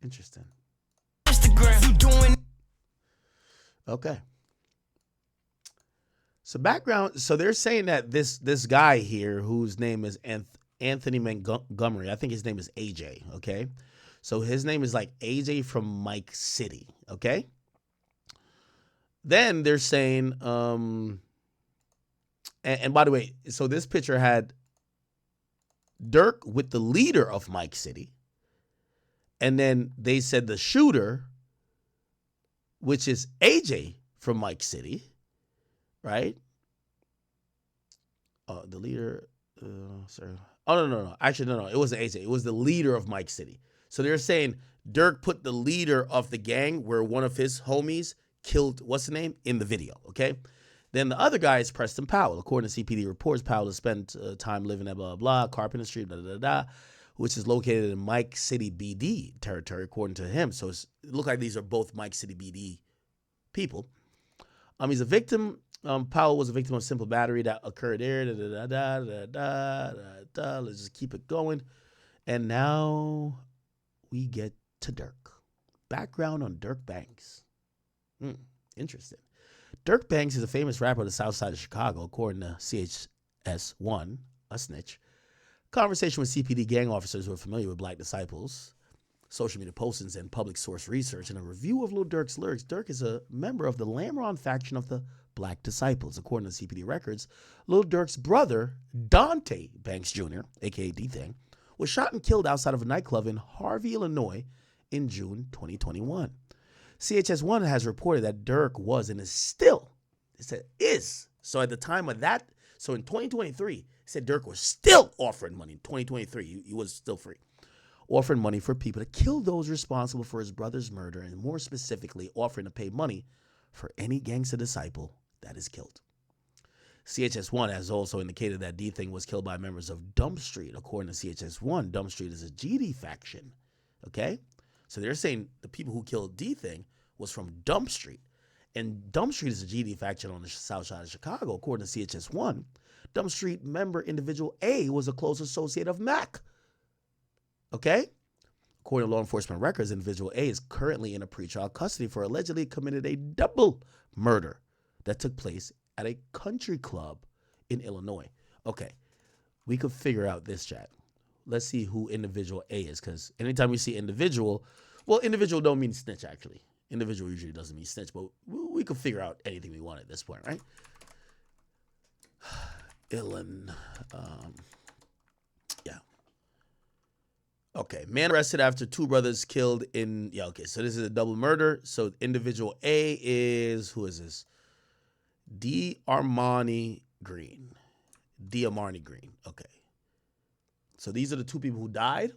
Interesting. Instagram, you doing? Okay. So background. So they're saying that this guy here, whose name is Anthony Montgomery, I think his name is AJ. Okay. So his name is like AJ from Mike City. Okay. Then they're saying, and by the way, so this picture had Durk with the leader of Mike City. And then they said the shooter, which is AJ from Mike City, right? The leader, sorry. Oh, no. Actually, no. It wasn't AJ. It was the leader of Mike City. So they're saying Durk put the leader of the gang where one of his homies killed, what's the name, in the video, okay? Then the other guy is Preston Powell. According to CPD reports, Powell has spent time living at blah, blah, blah, Carpenter Street, which is located in Mike City BD territory, according to him. So it looked like these are both Mike City BD people. He's a victim. Powell was a victim of simple battery that occurred there. Let's just keep it going. And now we get to Durk. Background on Durk Banks. Interesting. Durk Banks is a famous rapper on the south side of Chicago, according to CHS1, a snitch. Conversation with CPD gang officers who are familiar with Black Disciples, social media postings, and public source research, and a review of Lil Durk's lyrics. Durk is a member of the Lamron faction of the Black Disciples. According to CPD records, Lil Durk's brother, Dante Banks Jr., a.k.a. DTHANG, was shot and killed outside of a nightclub in Harvey, Illinois in June 2021. CHS1 has reported that Durk was and is still, it said is, so at the time of that, so in 2023, it said Durk was still offering money. In 2023, he was still free. Offering money for people to kill those responsible for his brother's murder, and more specifically, offering to pay money for any gangster disciple that is killed. CHS1 has also indicated that DTHANG was killed by members of Dump Street. According to CHS1, Dump Street is a GD faction. Okay? So they're saying the people who killed DTHANG was from Dump Street. And Dump Street is a GD faction on the south side of Chicago. According to CHS1, Dump Street member individual A was a close associate of Mac. Okay? According to law enforcement records, individual A is currently in a pretrial custody for allegedly committed a double murder that took place at a country club in Illinois. Okay, we could figure out this, chat. Let's see who individual A is, because anytime we see individual, well, individual don't mean snitch, actually. Individual usually doesn't mean snitch, but we could figure out anything we want at this point, right? Yeah. Okay, man arrested after two brothers killed in, okay, so this is a double murder. So individual A is, who is this? Armani Green. Okay. So these are the two people who died.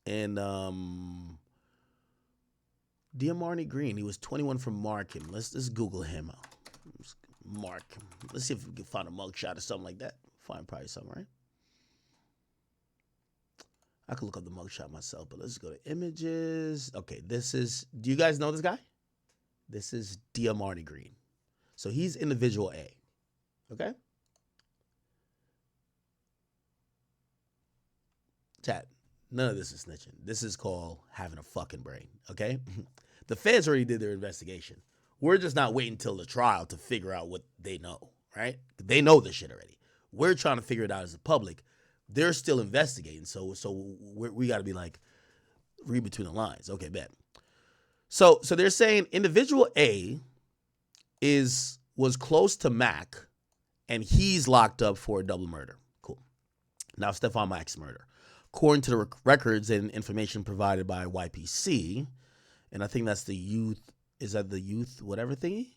And Armani Green, he was 21 from Markham. Let's Google him. Markham. Let's see if we can find a mugshot or something like that. Find probably something, right? I could look up the mugshot myself, but let's go to images. Okay, this is, do you guys know this guy? This is Armani Green. So he's individual A. Okay? Chat, none of this is snitching. This is called having a fucking brain. Okay? The feds already did their investigation. We're just not waiting until the trial to figure out what they know, right? They know this shit already. We're trying to figure it out as a public. They're still investigating, so we got to be like, read between the lines. Okay, bet. So they're saying individual A was close to Mac, and he's locked up for a double murder. Cool. Now, Stephon Mack's murder. According to the records and information provided by YPC, and I think that's the youth, is that the youth whatever thingy?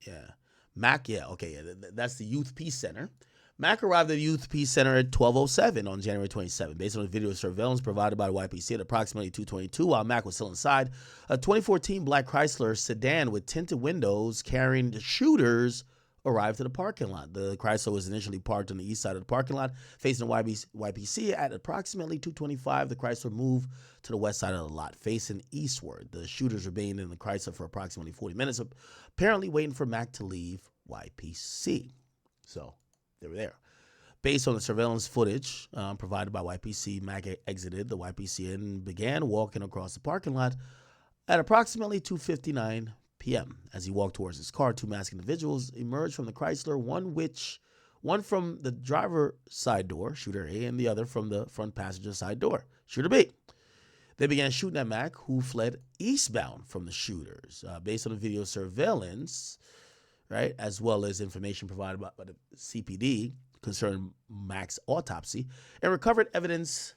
Yeah. Mac, yeah, okay, yeah, that's the Youth Peace Center. Mac arrived at the Youth Peace Center at 12:07 on January 27. Based on the video surveillance provided by the YPC at approximately 2:22, while Mac was still inside, a 2014 black Chrysler sedan with tinted windows carrying the shooters arrived at the parking lot. The Chrysler was initially parked on the east side of the parking lot, facing the YPC. At approximately 2:25, the Chrysler moved to the west side of the lot, facing eastward. The shooters remained in the Chrysler for approximately 40 minutes, apparently waiting for Mac to leave YPC. So they were there. Based on the surveillance footage provided by YPC, Mac exited the YPC and began walking across the parking lot at approximately 2:59 p.m. As he walked towards his car, two masked individuals emerged from the Chrysler, one from the driver's side door, shooter A, and the other from the front passenger side door, shooter B. They began shooting at Mac, who fled eastbound from the shooters. Based on the video surveillance, right, as well as information provided by the CPD concerning Mac's autopsy, and recovered evidence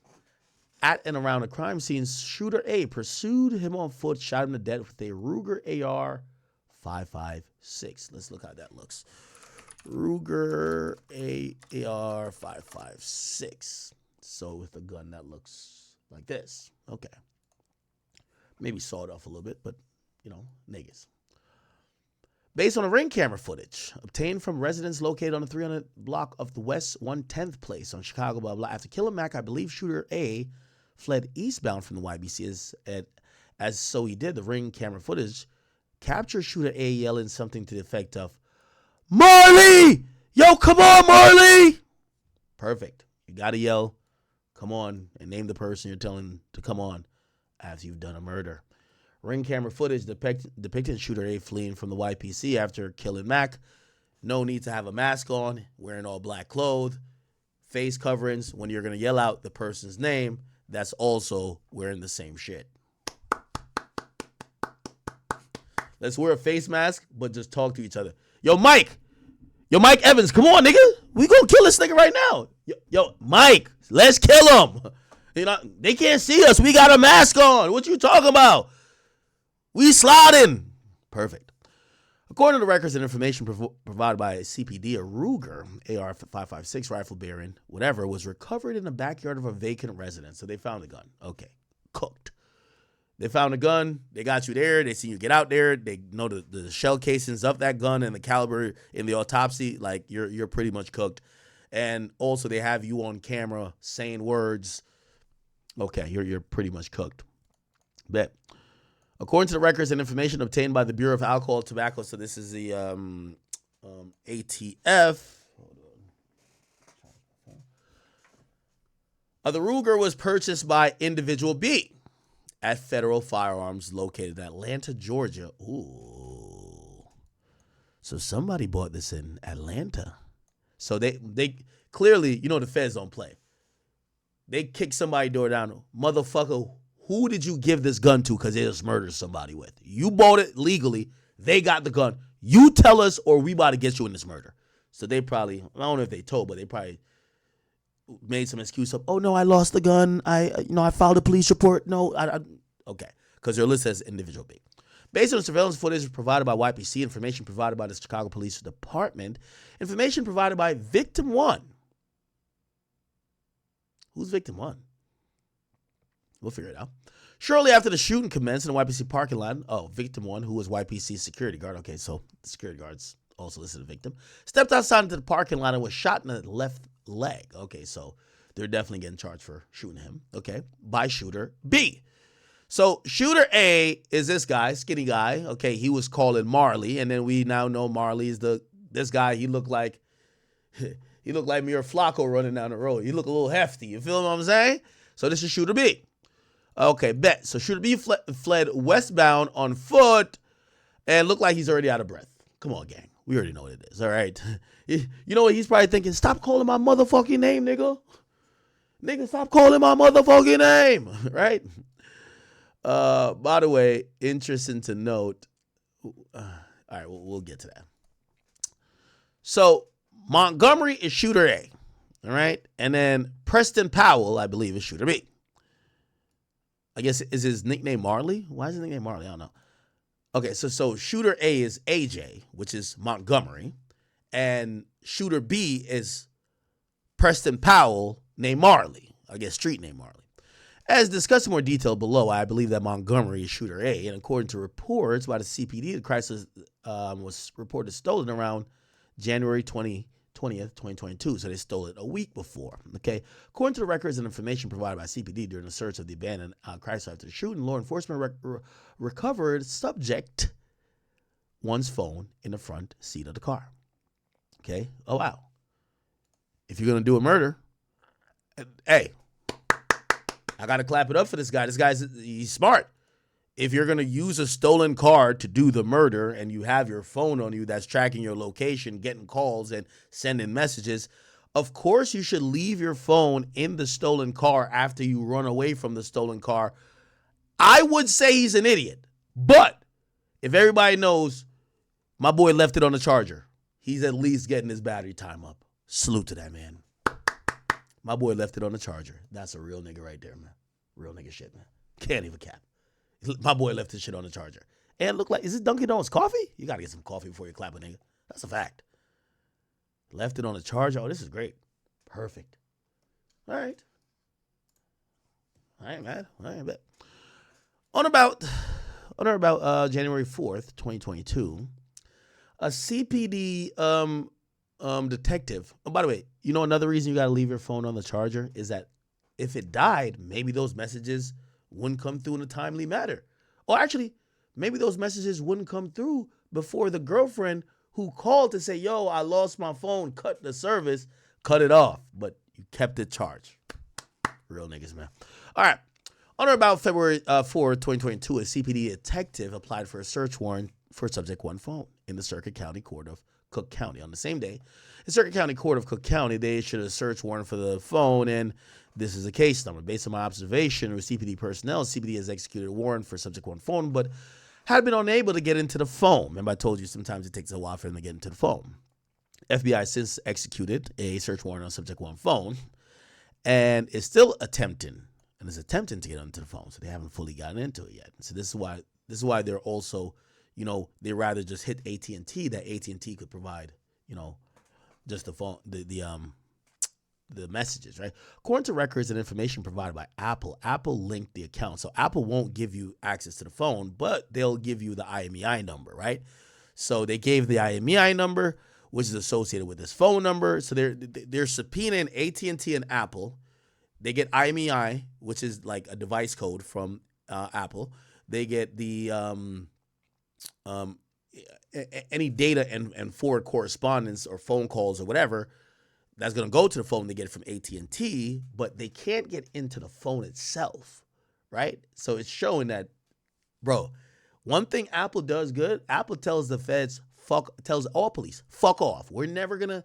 at and around the crime scene, shooter A pursued him on foot, shot him to death with a Ruger AR-556. Let's look how that looks. Ruger AR-556. So with a gun that looks like this. Okay. Maybe sawed off a little bit, but, you know, niggas. Based on the ring camera footage obtained from residents located on the 300 block of the West 110th Place on Chicago, blah, blah. After killing Mac, I believe shooter A fled eastbound from the YBC. As so he did, the ring camera footage captured shooter A yelling something to the effect of, "Marley! Yo, come on, Marley!" Perfect. You got to yell, "Come on," and name the person you're telling to come on after you've done a murder. Ring camera footage depicted shooter A fleeing from the YPC after killing Mac. No need to have a mask on, wearing all black clothes, face coverings. When you're going to yell out the person's name, that's also wearing the same shit. Let's wear a face mask, but just talk to each other. Yo, Mike Evans, come on, nigga. We gonna kill this nigga right now. Yo, Mike, let's kill him. You know, they can't see us. We got a mask on. What you talking about? We sliding. Perfect. According to the records and information provided by CPD, a Ruger AR-556 rifle bearing, whatever, was recovered in the backyard of a vacant residence. So they found the gun. Okay, cooked. They found a gun. They got you there. They see you get out there. They know the shell casings of that gun and the caliber in the autopsy. Like, you're pretty much cooked. And also they have you on camera saying words. Okay, you're pretty much cooked. Bet. According to the records and information obtained by the Bureau of Alcohol and Tobacco, so this is the ATF. The Ruger was purchased by individual B at Federal Firearms located in Atlanta, Georgia. Ooh. So somebody bought this in Atlanta. So they clearly, you know, the feds don't play. They kick somebody's door down. Motherfucker, who did you give this gun to because they just murdered somebody with? You bought it legally. They got the gun. You tell us or we about to get you in this murder. So they probably, I don't know if they told, but they probably made some excuse of, oh, no, I lost the gun. I filed a police report. No, okay. Because they're listed as individual B. Based on surveillance footage provided by YPC, information provided by the Chicago Police Department, information provided by Victim 1. Who's Victim 1? We'll figure it out. Shortly after the shooting commenced in the YPC parking lot, Victim 1, who was YPC's security guard, okay, so the security guard's also listed as a victim, stepped outside into the parking lot and was shot in the left leg. Okay, so they're definitely getting charged for shooting him, okay, by shooter B. So shooter A is this guy, skinny guy, okay, he was calling Marley, and then we now know Marley is this guy. He looked like Mir Flacco running down the road. He looked a little hefty, you feel what I'm saying? So this is shooter B. Okay, bet. So shooter B fled westbound on foot and looked like he's already out of breath. Come on, gang. We already know what it is, all right? You know what he's probably thinking? Stop calling my motherfucking name, nigga. Nigga, stop calling my motherfucking name, right? By the way, interesting to note. All right, we'll get to that. So Montgomery is shooter A, all right? And then Preston Powell, I believe, is shooter B. I guess, is his nickname Marley? Why is his nickname Marley? I don't know. Okay, so shooter A is AJ, which is Montgomery, and shooter B is Preston Powell, named Marley. I guess street name Marley. As discussed in more detail below, I believe that Montgomery is shooter A, and according to reports by the CPD, the Chrysler was reported stolen around January 20th, 2022, so they stole it a week before, okay? According to the records and information provided by CPD during the search of the abandoned Chrysler after the shooting, law enforcement recovered subject one's phone in the front seat of the car, okay? Oh, wow. if you're gonna do a murder, hey, I gotta clap it up for this guy. He's smart. If you're gonna use a stolen car to do the murder and you have your phone on you that's tracking your location, getting calls and sending messages, of course you should leave your phone in the stolen car after you run away from the stolen car. I would say he's an idiot, but if everybody knows my boy left it on the charger, he's at least getting his battery time up. Salute to that man. My boy left it on the charger. That's a real nigga right there, man. Real nigga shit, man. Can't even cap. My boy left his shit on the charger. And look like, is this Dunkin' Donuts coffee? You got to get some coffee before you clap a nigga. That's a fact. Left it on the charger. Oh, this is great. Perfect. All right. I ain't mad. I ain't bad. On or about January 4th, 2022, a CPD detective. Oh, by the way, you know another reason you got to leave your phone on the charger is that if it died, maybe those messages wouldn't come through in a timely manner. Or actually, maybe those messages wouldn't come through before the girlfriend who called to say, yo, I lost my phone, cut the service, cut it off. But you kept it charged. Real niggas, man. All right. On or about February 4, 2022, a CPD detective applied for a search warrant for subject one phone in the Circuit County Court of Cook County. On the same day, the Circuit County Court of Cook County, they issued a search warrant for the phone, and this is a case number. Based on my observation with CPD personnel, CPD has executed a warrant for subject one phone, but had been unable to get into the phone. Remember I told you sometimes it takes a while for them to get into the phone. FBI since executed a search warrant on subject one phone and is still attempting to get onto the phone. So they haven't fully gotten into it yet. So this is why they're also, they rather just hit AT&T, that AT&T could provide, just the phone, the messages, right? According to records and information provided by Apple linked the account. So Apple won't give you access to the phone, but they'll give you the IMEI number, right? So they gave the IMEI number, which is associated with this phone number. So they're subpoenaing AT&T and Apple. They get IMEI, which is like a device code from Apple. They get the any data and forward correspondence or phone calls or whatever that's going to go to the phone. They get it from AT&T, but they can't get into the phone itself, right? So it's showing that, bro, one thing Apple does good, Apple tells the feds, tells all police, fuck off. We're never going to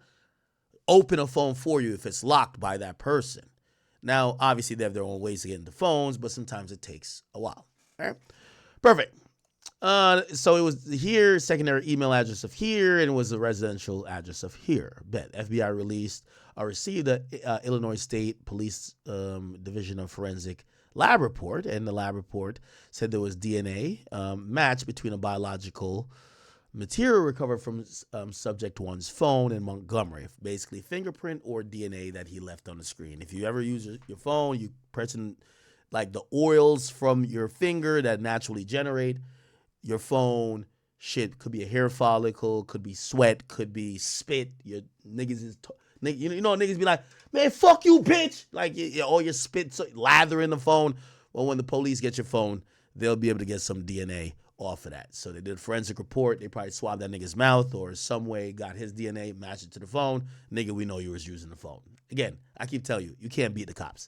open a phone for you if it's locked by that person. Now, obviously, they have their own ways to get into phones, but sometimes it takes a while. All right, perfect. So it was here, secondary email address of here, and it was the residential address of here. Bet. FBI received the Illinois State Police Division of Forensic lab report, and the lab report said there was DNA match between a biological material recovered from subject one's phone in Montgomery, basically fingerprint or DNA that he left on the screen. If you ever use your phone, you pressing like the oils from your finger that naturally generate your phone. Shit could be a hair follicle, could be sweat, could be spit. Your niggas is, niggas be like, man, fuck you, bitch. Like all your spit lather in the phone. Well, when the police get your phone, they'll be able to get some DNA off of that. So they did a forensic report. They probably swabbed that nigga's mouth or some way got his DNA, matched it to the phone. Nigga, we know you was using the phone. Again, I keep telling you, you can't beat the cops.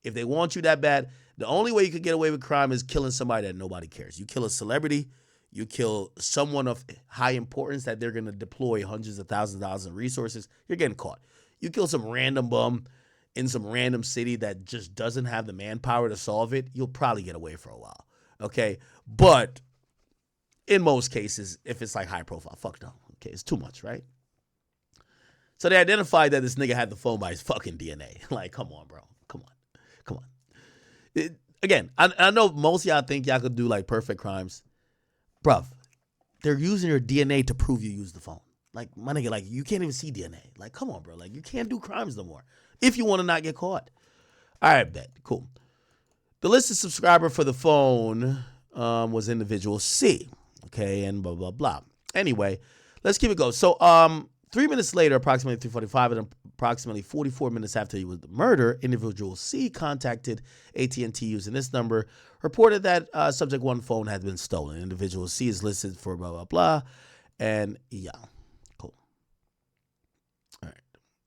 If they want you that bad, the only way you could get away with crime is killing somebody that nobody cares. You kill a celebrity, you kill someone of high importance that they're going to deploy hundreds of thousands of dollars in resources, you're getting caught. You kill some random bum in some random city that just doesn't have the manpower to solve it, you'll probably get away for a while. Okay? But in most cases, if it's like high profile, fuck no. Okay, it's too much, right? So they identified that this nigga had the phone by his fucking DNA. Like, come on, bro. Come on. Again, I know most of y'all think y'all could do like perfect crimes. Bruv, they're using your DNA to prove you used the phone. Like, my nigga, like, you can't even see DNA. Like, come on, bro. Like, you can't do crimes no more if you want to not get caught. All right, bet. Cool. The listed subscriber for the phone was individual C. Okay, and blah, blah, blah. Anyway, let's keep it going. So 3 minutes later, approximately 3:45, and approximately 44 minutes after he was murdered, individual C contacted AT&T using this number, reported that subject one phone had been stolen. Individual C is listed for blah, blah, blah. And yeah, cool. All right.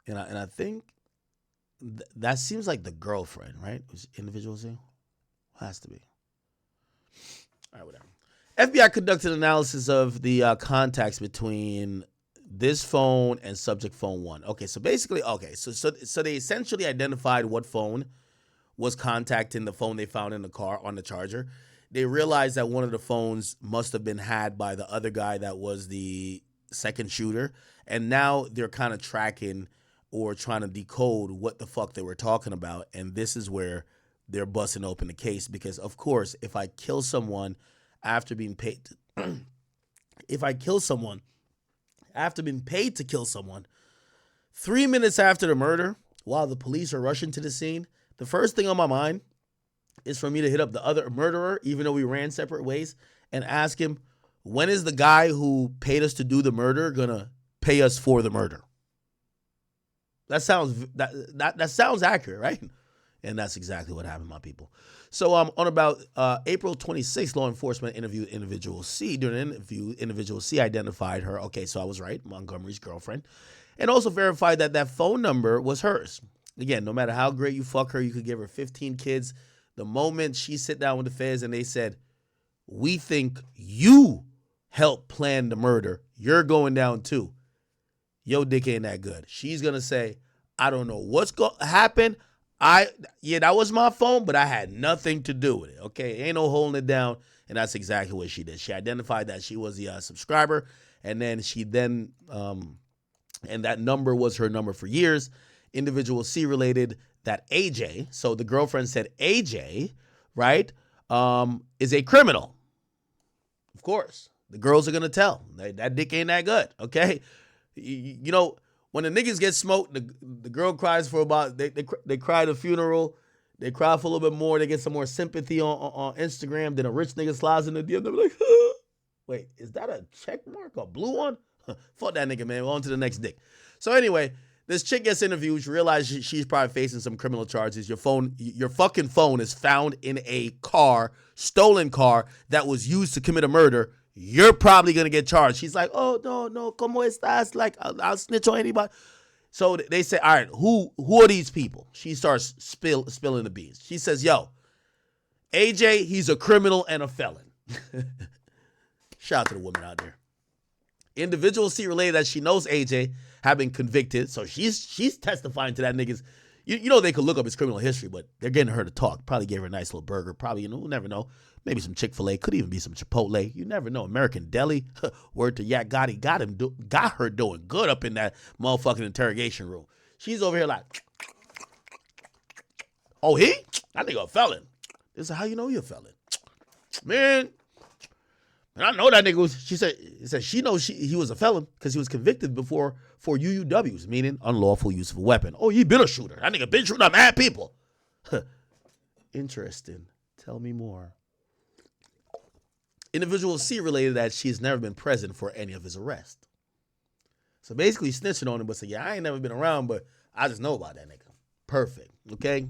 And I think that seems like the girlfriend, right? Who's individual C? Has to be. All right, whatever. FBI conducted analysis of the contacts between this phone and subject phone 1. Okay, so basically, so they essentially identified what phone was contacting the phone they found in the car on the charger. They realized that one of the phones must have been had by the other guy that was the second shooter, and now they're kind of tracking or trying to decode what the fuck they were talking about, and this is where they're busting open the case because, of course, if I kill someone after being paid if I kill someone after being paid to kill someone 3 minutes after the murder while the police are rushing to the scene, the first thing on my mind is for me to hit up the other murderer, even though we ran separate ways, and ask him, when is the guy who paid us to do the murder gonna pay us for the murder? That sounds accurate, right? And that's exactly what happened, my people. So on about April 26th, law enforcement interviewed individual C. During an interview, individual C identified her. Okay, so I was right, Montgomery's girlfriend. And also verified that that phone number was hers. Again, no matter how great you fuck her, you could give her 15 kids. The moment she sit down with the feds and they said, we think you helped plan the murder, you're going down too. Yo, dick ain't that good. She's going to say, I don't know what's going to happen. That was my phone, but I had nothing to do with it. Okay, ain't no holding it down, and that's exactly what she did. She identified that she was the subscriber, and then and that number was her number for years. Individual C related that AJ, so the girlfriend said AJ, right, is a criminal. Of course, the girls are gonna tell that dick ain't that good. Okay, you know. When the niggas get smoked, the girl cries for about, they cry at a funeral, they cry for a little bit more, they get some more sympathy on Instagram, then a rich nigga slides in the DM, they're like, wait, is that a check mark, a blue one? Fuck that nigga, man, on to the next dick. So anyway, this chick gets interviewed, she realizes she's probably facing some criminal charges. Your fucking phone is found in a car, stolen car, that was used to commit a murder. You're probably going to get charged. She's like, oh, no, ¿cómo estás? Like, I'll snitch on anybody. So they say, all right, who are these people? She starts spilling the beans. She says, yo, AJ, he's a criminal and a felon. Shout out to the women out there. Individual C related that she knows AJ have been convicted. So she's testifying to that nigga's, you know, they could look up his criminal history, but they're getting her to talk. Probably gave her a nice little burger. Probably, we'll never know. Maybe some Chick-fil-A. Could even be some Chipotle. You never know. American Deli. Word to Yak Gotti. Got her doing good up in that motherfucking interrogation room. She's over here like, oh, that nigga a felon. This is how you know you're a felon. Man, I know that nigga was, she said she knows he was a felon because he was convicted before for UUWs, meaning unlawful use of a weapon. Oh, he been a shooter. That nigga been shooting at mad people. Interesting. Tell me more. Individual C related that she's never been present for any of his arrests. So basically snitching on him, but say, yeah, I ain't never been around, but I just know about that nigga. Perfect. Okay?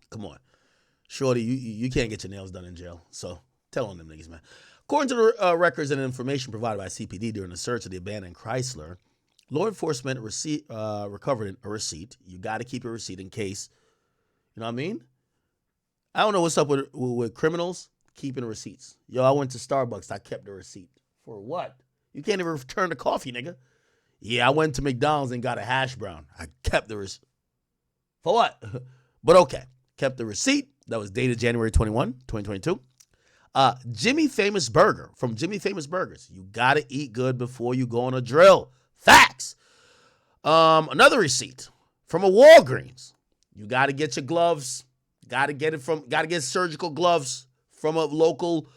Come on. Shorty, you can't get your nails done in jail. So tell on them niggas, man. According to the records and information provided by CPD during the search of the abandoned Chrysler, law enforcement recovered a receipt. You got to keep a receipt in case, you know what I mean? I don't know what's up with criminals keeping receipts. Yo, I went to Starbucks. I kept the receipt. For what? You can't even return the coffee, nigga. Yeah, I went to McDonald's and got a hash brown. I kept the receipt. For what? But okay. Kept the receipt. That was dated January 21, 2022. Jimmy Famous Burger from Jimmy Famous Burgers. You got to eat good before you go on a drill. Facts. Another receipt from a Walgreens. You got to get your gloves. Got to get surgical gloves from a local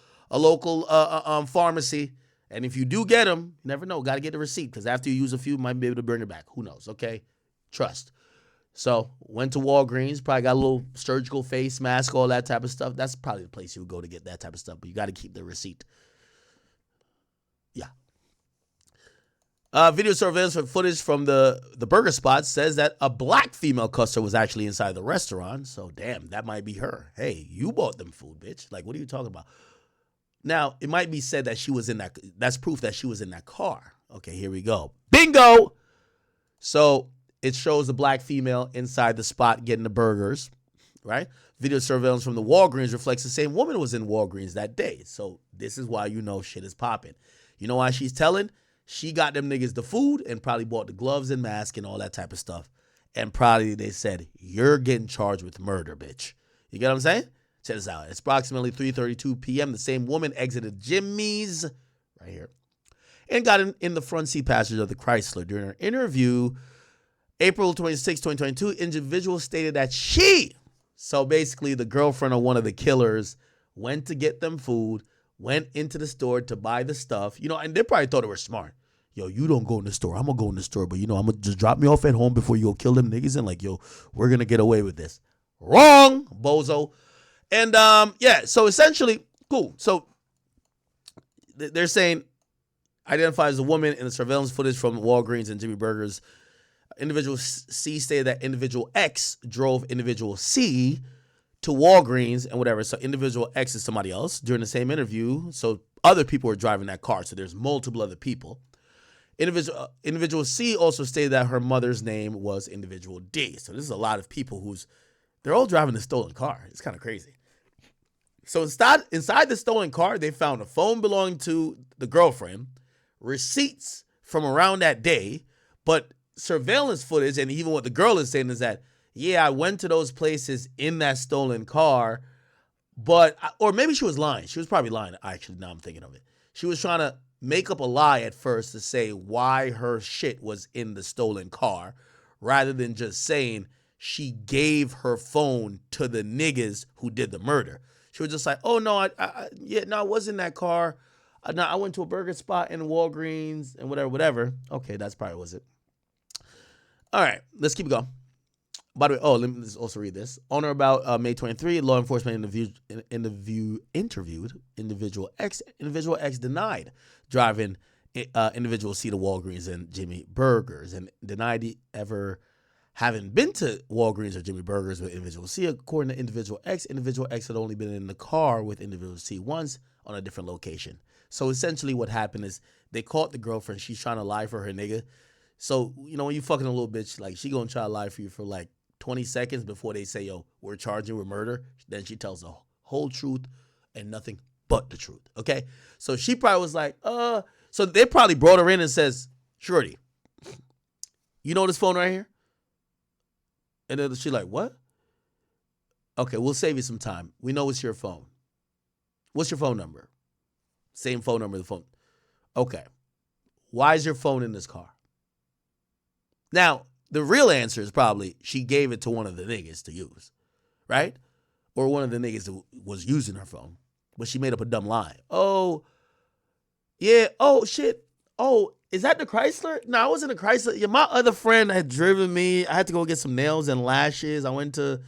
pharmacy. And if you do get them, you never know. Got to get the receipt because after you use a few, you might be able to bring it back. Who knows? Okay. Trust. So went to Walgreens, probably got a little surgical face mask, all that type of stuff. That's probably the place you would go to get that type of stuff, but you got to keep the receipt. Yeah. Video surveillance footage from the burger spot says that a black female customer was actually inside the restaurant. So, damn, that might be her. Hey, you bought them food, bitch. Like, what are you talking about? Now, it might be said that she was in that's proof that she was in that car. Okay, here we go. Bingo! So, it shows the black female inside the spot getting the burgers, right? Video surveillance from the Walgreens reflects the same woman was in Walgreens that day. So this is why you know shit is popping. You know why she's telling? She got them niggas the food and probably bought the gloves and mask and all that type of stuff. And probably they said, you're getting charged with murder, bitch. You get what I'm saying? Check this out. It's approximately 3:32 p.m. The same woman exited Jimmy's, right here, and got in the front seat passenger of the Chrysler. During her interview, April 26, 2022, individual stated that so basically the girlfriend of one of the killers went to get them food, went into the store to buy the stuff, and they probably thought they were smart. Yo, you don't go in the store. I'm going to go in the store, but I'm going to just drop me off at home before you go kill them niggas. And we're going to get away with this. Wrong, bozo. And so essentially, cool. So they're saying identifies a woman in the surveillance footage from Walgreens and Jimmy Burgers. Individual C stated that individual X drove individual C to Walgreens and whatever. So individual X is somebody else during the same interview. So other people were driving that car. So there's multiple other people. Individual C also stated that her mother's name was individual D. So this is a lot of people they're all driving a stolen car. It's kind of crazy. So inside the stolen car, they found a phone belonging to the girlfriend, receipts from around that day, but surveillance footage, and even what the girl is saying is that, yeah, I went to those places in that stolen car, or maybe she was lying. She was probably lying, actually, now I'm thinking of it. She was trying to make up a lie at first to say why her shit was in the stolen car, rather than just saying she gave her phone to the niggas who did the murder. She was just like, oh, no, I was in that car. No, I went to a burger spot in Walgreens and whatever. Okay, that's probably was it. All right, let's keep going. By the way, let me just also read this. On or about May 23, law enforcement interviewed individual X. Individual X denied driving individual C to Walgreens and Jimmy Burgers and denied ever having been to Walgreens or Jimmy Burgers with individual C. According to individual X had only been in the car with individual C once on a different location. So essentially what happened is they caught the girlfriend. She's trying to lie for her nigga. So, when you fucking a little bitch, like, she gonna try to lie for you for like 20 seconds before they say, yo, we're charging with murder. Then she tells the whole truth and nothing but the truth, okay? So she probably was like, so they probably brought her in and says, Shorty, you know this phone right here? And then she's like, what? Okay, we'll save you some time. We know it's your phone. What's your phone number? Same phone number, the phone. Okay. Why is your phone in this car? Now, the real answer is probably she gave it to one of the niggas to use, right? Or one of the niggas that was using her phone, but she made up a dumb lie. Oh, yeah. Oh, shit. Oh, is that the Chrysler? No, I wasn't a Chrysler. Yeah, my other friend had driven me. I had to go get some nails and lashes. I went to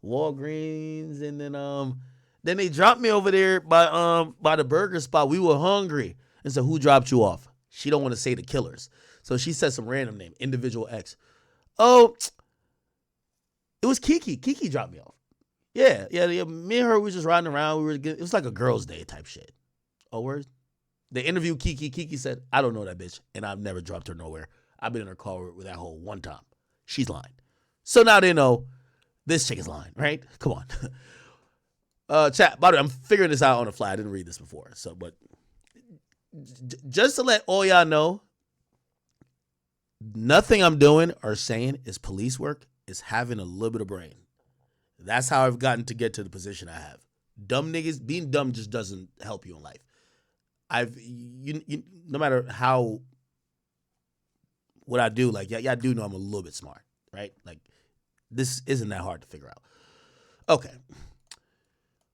Walgreens, and then they dropped me over there by the burger spot. We were hungry. And so who dropped you off? She don't want to say the killers. So she said some random name, individual X. Oh, it was Kiki. Kiki dropped me off. Yeah. Me and her, we were just riding around. It was like a girls' day type shit. Oh, word? They interviewed Kiki. Kiki said, I don't know that bitch, and I've never dropped her nowhere. I've been in her car with that hoe one time. She's lying. So now they know this chick is lying, right? Come on. Chat, by the way, I'm figuring this out on the fly. I didn't read this before. So, but just to let all y'all know, nothing I'm doing or saying is police work. It's having a little bit of brain. That's how I've gotten to get to the position I have. Dumb niggas, being dumb just doesn't help you in life. No matter how, what I do, like, y'all do know I'm a little bit smart, right? Like, this isn't that hard to figure out. Okay.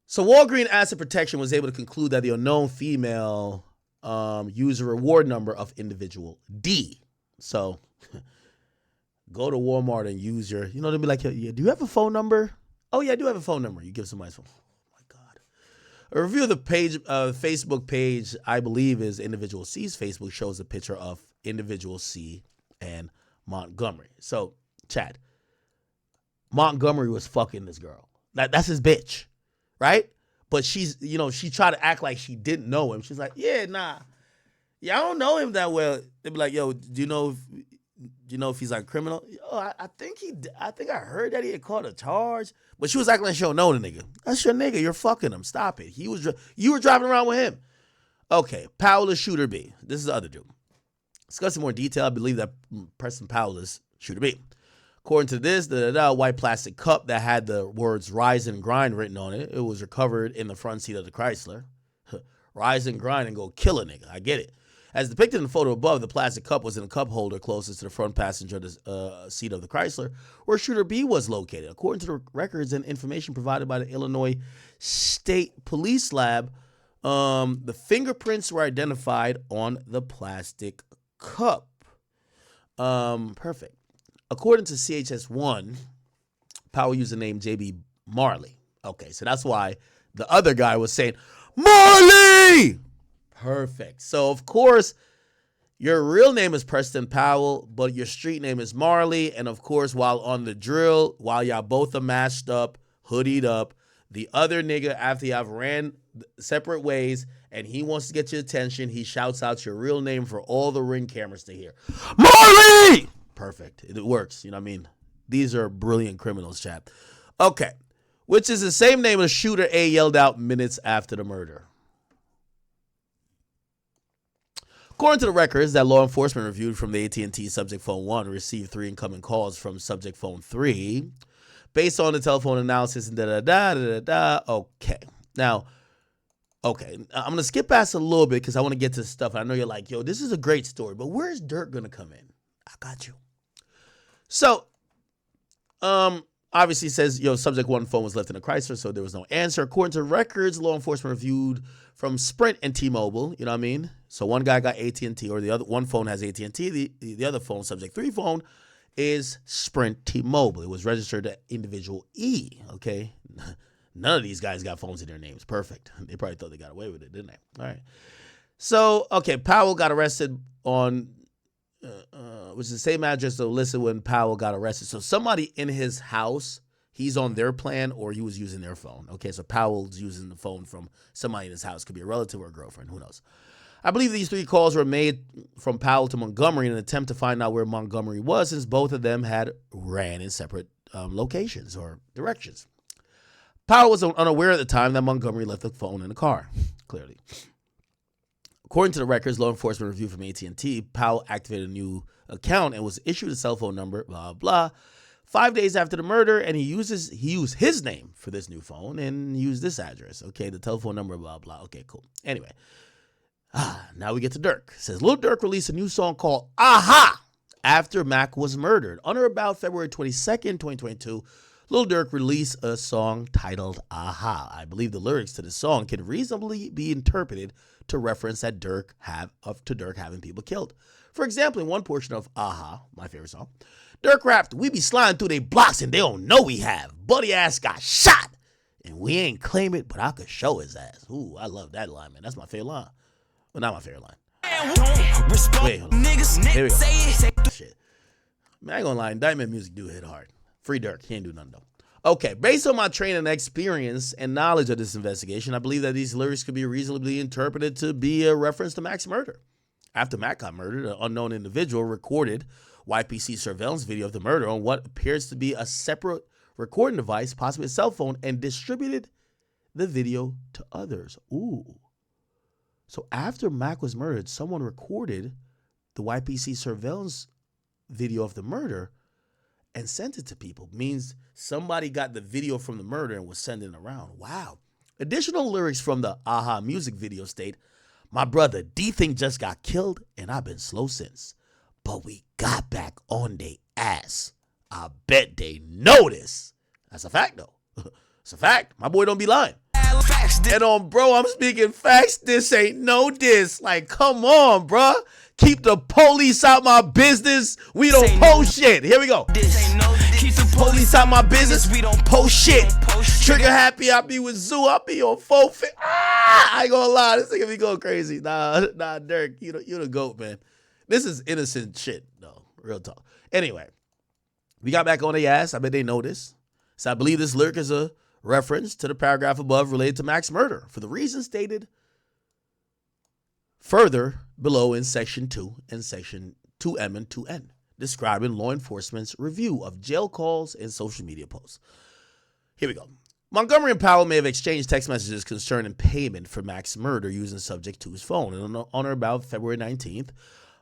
So Walgreens Asset Protection was able to conclude that the unknown female used a reward number of individual D. So go to Walmart and use your, they'll be like, yeah, do you have a phone number? Oh, yeah, I do have a phone number. You give somebody's phone. Oh, my God. A review of the page, Facebook page, I believe is individual C's Facebook, shows a picture of individual C and Montgomery. So, chat, Montgomery was fucking this girl. That's his bitch, right? But she's, she tried to act like she didn't know him. She's like, yeah, nah. Yeah, I don't know him that well. They'd be like, yo, do you know you know if he's like criminal? Yo, I think I heard that he had caught a charge, but she was acting like she don't know the nigga. That's your nigga. You're fucking him. Stop it. You were driving around with him. Okay, Powell is shooter B. This is the other dude. Discussing more detail, I believe that Preston Powell is shooter B. According to this, the white plastic cup that had the words "Rise and Grind" written on it, it was recovered in the front seat of the Chrysler. Rise and grind and go kill a nigga. I get it. As depicted in the photo above, the plastic cup was in a cup holder closest to the front passenger seat of the Chrysler, where shooter B was located. According to the records and information provided by the Illinois State Police Lab, the fingerprints were identified on the plastic cup. Perfect. According to CHS1, Powell used the name JB Marley. Okay, so that's why the other guy was saying, Marley! Perfect. So, of course, your real name is Preston Powell, but your street name is Marley. And, of course, while on the drill, while y'all both are masked up, hoodied up, the other nigga, after y'all ran separate ways and he wants to get your attention, he shouts out your real name for all the ring cameras to hear. Marley! Perfect. It works. You know what I mean? These are brilliant criminals, chat. Okay. Which is the same name as shooter A yelled out minutes after the murder. According to the records that law enforcement reviewed from the AT&T subject phone 1 received 3 incoming calls from subject phone 3. Based on the telephone analysis and okay. Now, okay, I'm going to skip past a little bit because I want to get to stuff. I know you're like, yo, this is a great story, but where's Durk going to come in? I got you. So, obviously says, subject 1 phone was left in a Chrysler, so there was no answer. According to records, law enforcement reviewed from Sprint and T-Mobile, you know what I mean? So one guy got AT&T, or the other one phone has AT&T, the other phone, subject 3 phone, is Sprint T-Mobile. It was registered to individual E, okay? None of these guys got phones in their names. Perfect. They probably thought they got away with it, didn't they? All right. So, okay, Powell got arrested on, which is the same address that listed when Powell got arrested. So somebody in his house, he's on their plan or he was using their phone. Okay, so Powell's using the phone from somebody in his house. Could be a relative or a girlfriend. Who knows? I believe these 3 calls were made from Powell to Montgomery in an attempt to find out where Montgomery was, since both of them had ran in separate locations or directions. Powell was unaware at the time that Montgomery left the phone in the car, clearly. According to the records, law enforcement review from AT&T, Powell activated a new account and was issued a cell phone number, blah, blah. 5 days after the murder, and he used his name for this new phone and used this address. Okay, the telephone number, blah, blah. Okay, cool. Anyway. Now we get to Durk. It says, Lil Durk released a new song called Aha after Mac was murdered. On or about February 22nd, 2022, Lil Durk released a song titled Aha. I believe the lyrics to the song can reasonably be interpreted to reference that Durk having people killed. For example, in one portion of Aha, my favorite song, Durk rapped, "We be sliding through they blocks and they don't know we have. Buddy ass got shot and we ain't claim it, but I could show his ass." Ooh, I love that line, man. That's my favorite line. Well, not my favorite line. Wait, hold on. Here we go. Shit. Man, I ain't gonna lie. Indictment music do hit hard. Free Durk. He ain't do nothing, though. Okay, based on my training, experience, and knowledge of this investigation, I believe that these lyrics could be reasonably interpreted to be a reference to Mac's murder. After Mac got murdered, an unknown individual recorded YPC surveillance video of the murder on what appears to be a separate recording device, possibly a cell phone, and distributed the video to others. Ooh. So after Mac was murdered, someone recorded the YPC surveillance video of the murder and sent it to people. Means somebody got the video from the murder and was sending it around. Wow. Additional lyrics from the Aha music video state, "My brother D-Thing just got killed and I've been slow since. But we got back on they ass. I bet they know this." That's a fact, though. It's a fact. My boy don't be lying. And on bro, I'm speaking facts. This ain't no diss. Like, come on, bro. Keep the police out my business. We don't post shit. Here we go. Keep the police out my business. We don't post shit. Trigger happy. I be with Zoo. I be on 450. I ain't gonna lie. This nigga be going crazy. Nah, Durk. You the GOAT, man. This is innocent shit, though. Real talk. Anyway, we got back on their ass. I bet they know this. So I believe this lyric is a reference to the paragraph above related to Mac's murder for the reasons stated further below in section 2 and section 2M and 2N. describing law enforcement's review of jail calls and social media posts. Here we go. Montgomery and Powell may have exchanged text messages concerning payment for Mac's murder using subject 2's phone. And on or about February 19th,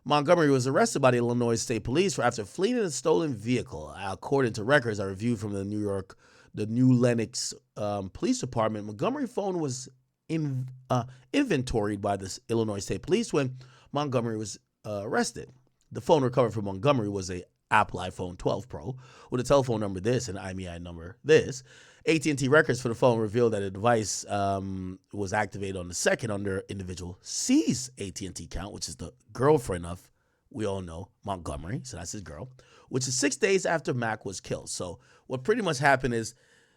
Montgomery was arrested by the Illinois State Police after fleeing in a stolen vehicle. According to records I reviewed from the New Lenox Police Department, Montgomery's phone was inventoried by the Illinois State Police when Montgomery was arrested. The phone recovered from Montgomery was a Apple iPhone 12 Pro with a telephone number this and IMEI number this. AT&T records for the phone revealed that the device was activated on the 2nd under individual C's AT&T account, which is the girlfriend of, we all know, Montgomery. So that's his girl, which is 6 days after Mac was killed. So what pretty much happened is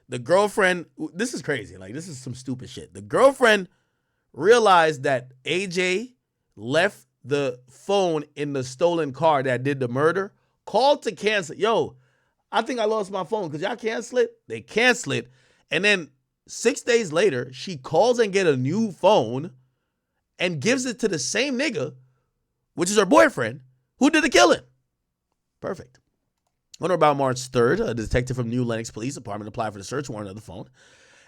the girlfriend, this is crazy. Like, this is some stupid shit. The girlfriend realized that AJ left the phone in the stolen car that did the murder, called to cancel. Yo, I think I lost my phone. Could y'all cancel it? They cancel it. And then 6 days later, she calls and get a new phone and gives it to the same nigga, which is her boyfriend, who did the killing. Perfect. On or about March 3rd, a detective from New Lenox Police Department applied for the search warrant of the phone.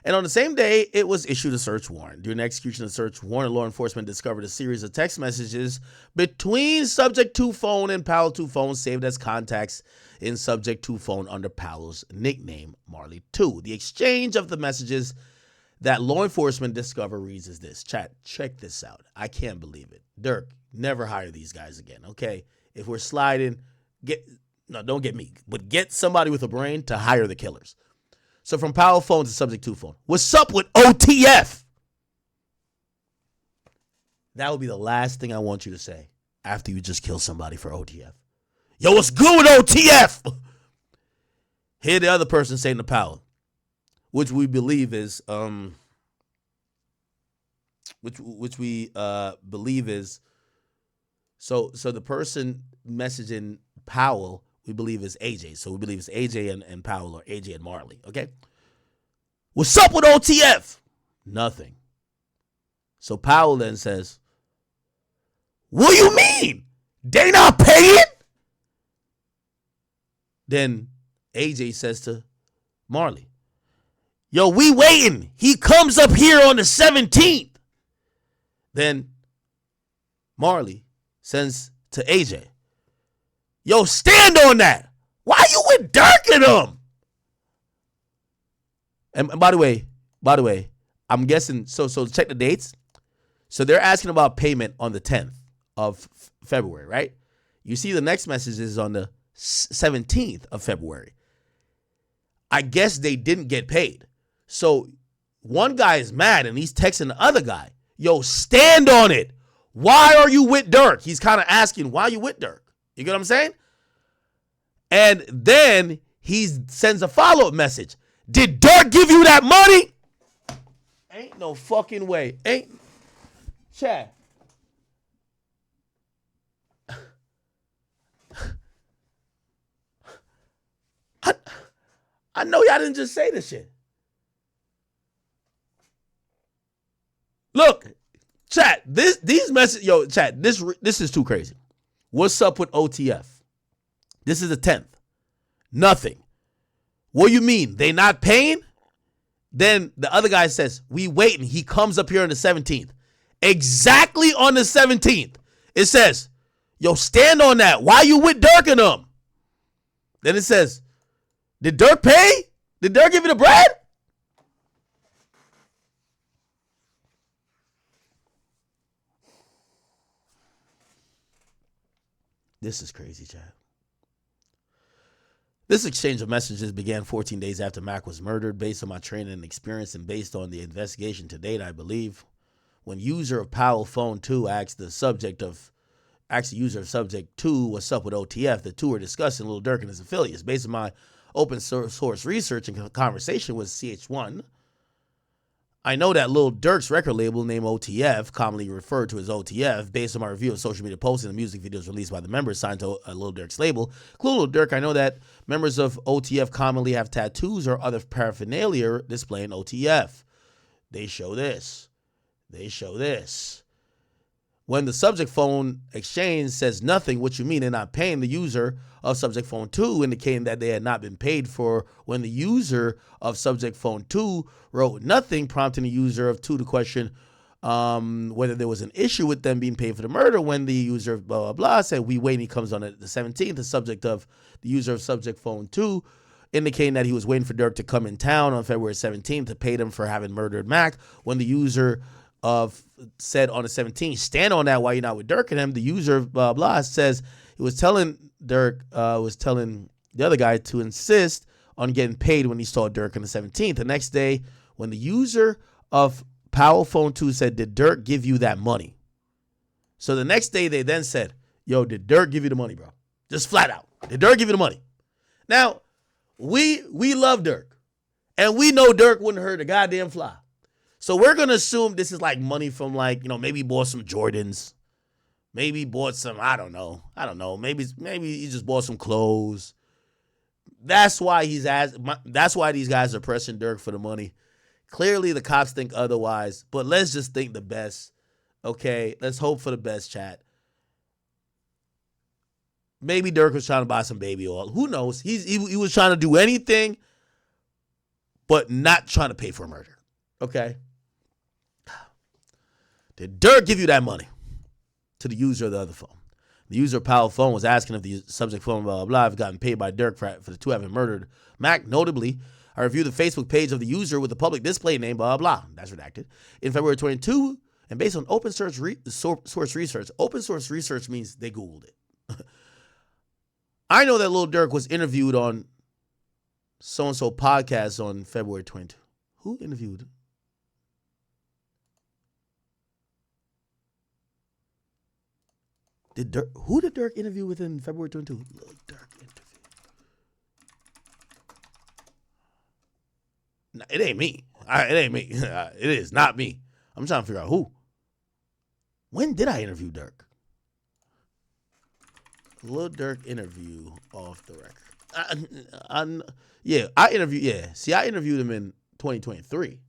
And on the same day, it was issued a search warrant. During the execution of the search warrant, law enforcement discovered a series of text messages between subject 2 phone and Powell 2 phone saved as contacts in subject 2 phone under Powell's nickname, Marley 2. The exchange of the messages that law enforcement discovered reads as this. Chat, check this out. I can't believe it. Durk, never hire these guys again, okay? If we're sliding, don't get me, but get somebody with a brain to hire the killers. So from Powell phone to subject 2 phone. What's up with OTF? That would be the last thing I want you to say after you just kill somebody for OTF. Yo, what's good with OTF? Hear the other person saying to Powell, which we believe is so the person messaging Powell we believe is AJ. So we believe it's AJ and Powell or AJ and Marley. Okay. What's up with OTF? Nothing. So Powell then says, what do you mean? They not paying? Then AJ says to Marley, yo, we waiting. He comes up here on the 17th. Then Marley sends to AJ, yo, stand on that. Why you with Durk and them? And by the way, I'm guessing, so check the dates. So they're asking about payment on the 10th of February, right? You see the next message is on the 17th of February. I guess they didn't get paid. So one guy is mad and he's texting the other guy, yo, stand on it. Why are you with Durk? He's kind of asking, why are you with Durk? You get what I'm saying? And then he sends a follow-up message. Did Durk give you that money? Ain't no fucking way. Chad. I know y'all didn't just say this shit. Look, chat, these messages, yo, chat, this is too crazy. What's up with OTF? This is the 10th. Nothing. What do you mean? They not paying? Then the other guy says, we waiting. He comes up here on the 17th. Exactly on the 17th. It says, yo, stand on that. Why you with Durk and them? Then it says, did Durk pay? Did Durk give you the bread? This is crazy, Chad. This exchange of messages began 14 days after Mac was murdered. Based on my training and experience and based on the investigation to date, I believe when user of Powell phone 2 asked the user of subject 2 what's up with OTF, the two were discussing Lil Durk and his affiliates. Based on my open source research and conversation with CH1, I know that Lil Durk's record label named OTF, commonly referred to as OTF, based on my review of social media posts and the music videos released by the members signed to Lil Durk's label. Including Lil Durk, I know that members of OTF commonly have tattoos or other paraphernalia displaying OTF. They show this. When the subject phone exchange says nothing, what you mean they're not paying the user of subject phone 2, indicating that they had not been paid for. When the user of subject phone 2 wrote nothing, prompting the user of 2 to question whether there was an issue with them being paid for the murder. When the user of blah, blah, blah said, we wait, and he comes on the 17th, the subject of the user of subject phone 2, indicating that he was waiting for Durk to come in town on February 17th to pay them for having murdered Mac. When the user of said on the 17th, stand on that while you're not with Durk and him, the user of blah, blah, says he was telling Durk, was telling the other guy to insist on getting paid when he saw Durk on the 17th. The next day, when the user of Powell Phone 2 said, did Durk give you that money? So the next day, they then said, yo, did Durk give you the money, bro? Just flat out. Did Durk give you the money? Now, we love Durk, and we know Durk wouldn't hurt a goddamn fly. So we're going to assume this is like money from, like, you know, maybe he bought some Jordans. Maybe he bought some, I don't know. Maybe he just bought some clothes. That's why that's why these guys are pressing Durk for the money. Clearly the cops think otherwise, but let's just think the best. Okay, let's hope for the best, chat. Maybe Durk was trying to buy some baby oil. Who knows? He was trying to do anything but not trying to pay for a murder. Okay? Did Durk give you that money? To the user of the other phone. The user of Powell phone was asking if the subject phone, blah, blah, blah, have gotten paid by Durk for the 2 having murdered Mac. Notably, I reviewed the Facebook page of the user with the public display name, blah, blah, blah. That's redacted. In February 22, and based on open source research, open source research means they Googled it. I know that Lil Durk was interviewed on so-and-so podcast on February 22. Who interviewed him? Who did Durk interview with in February 22? Lil Durk interview. No, it ain't me. It ain't me. It is not me. I'm trying to figure out who. When did I interview Durk? Lil Durk interview off the record. I interviewed him in 2023.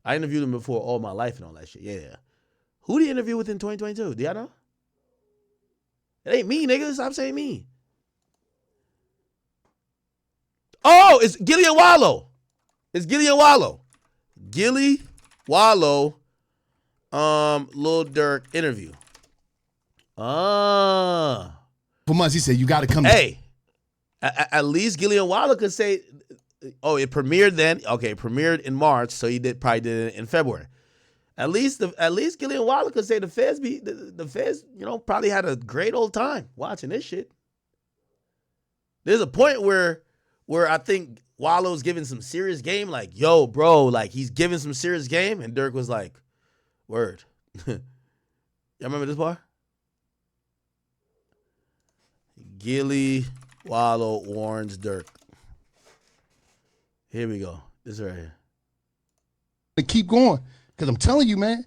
I interviewed him before All My Life and all that shit. Yeah. Who did he interview with in 2022? Do y'all know? It ain't me, nigga. Stop saying me. Oh, it's Gillian Wallow. It's Gillian Wallow. Gilly Wallow, Lil Durk interview. For months, he said, you got to come. Hey, at least Gillian Wallow could say, oh, it premiered then. Okay, it premiered in March, so he probably did it in February. At least Gillian Wallow could say the feds, you know, probably had a great old time watching this shit. There's a point where I think Wallow's giving some serious game, like, yo, bro, like, he's giving some serious game, and Durk was like, word. Y'all remember this part? Gilly Wallow warns Durk. Here we go. This right here. To keep going. Because I'm telling you, man,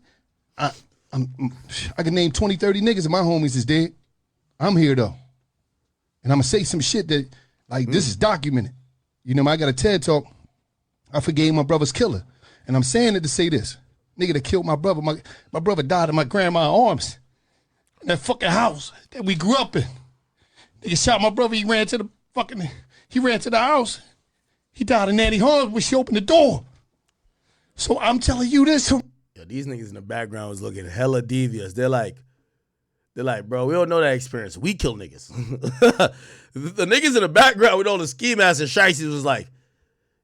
I can name 20, 30 niggas and my homies is dead. I'm here, though. And I'm going to say some shit that, like, this is documented. You know, I got a TED Talk. I forgave my brother's killer. And I'm saying it to say this. Nigga that killed my brother, my brother died in my grandma's arms. In that fucking house that we grew up in. Nigga shot my brother, he ran to the house. He died in Nanny arms when she opened the door. So I'm telling you this. Yo, these niggas in the background was looking hella devious. They're like, bro, we don't know that experience. We kill niggas. The niggas in the background with all the ski masks and shiesties was like,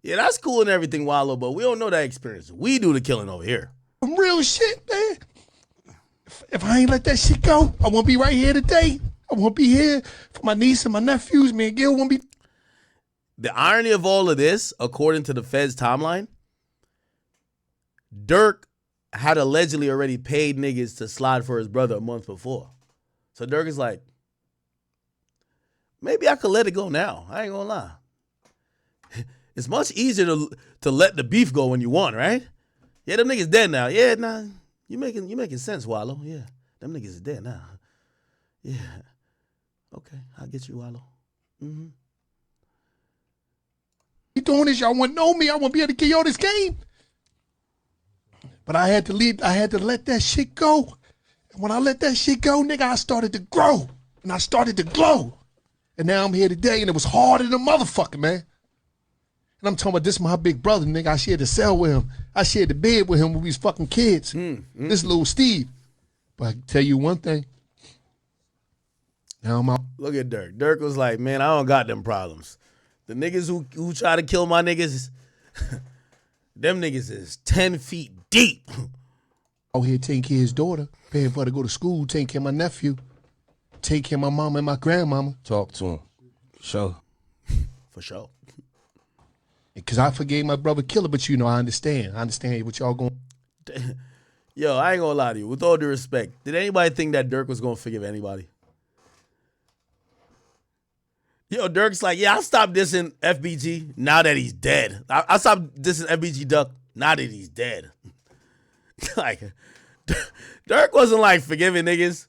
yeah, that's cool and everything, Wallow, but we don't know that experience. We do the killing over here. Some real shit, man. If I ain't let that shit go, I won't be right here today. I won't be here for my niece and my nephews. Me and Gil won't be. The irony of all of this, according to the Fed's timeline, Durk had allegedly already paid niggas to slide for his brother a month before. So Durk is like, maybe I could let it go now. I ain't gonna lie. It's much easier to let the beef go when you want, right? Yeah, them niggas dead now. Yeah, nah, you making sense, Wallow. Yeah, them niggas is dead now. Yeah. Okay, I'll get you, Wallow. Mm-hmm. You doing this? Y'all want to know me? I won't be able to get y'all this game. But I had to leave. I had to let that shit go. When I let that shit go, nigga, I started to grow and I started to glow. And now I'm here today, and it was harder than a motherfucker, man. And I'm talking about this my big brother, nigga. I shared the cell with him. I shared the bed with him when we was fucking kids. This little Steve. But I can tell you one thing. Now I'm out. Look at Durk. Durk was like, man, I don't got them problems. The niggas who try to kill my niggas, them niggas is 10 feet deep. Out here taking care of his daughter, paying for her to go to school, taking care of my nephew, taking care of my mama and my grandmama. Talk to him. Sure. For sure. Because I forgave my brother killer, but you know, I understand. I understand what y'all going. Yo, I ain't gonna lie to you. With all due respect, did anybody think that Durk was gonna forgive anybody? Yo, Durk's like, yeah, I stopped dissing FBG now that he's dead. I stopped dissing FBG Duck now that he's dead. Like, Durk wasn't like forgiving niggas.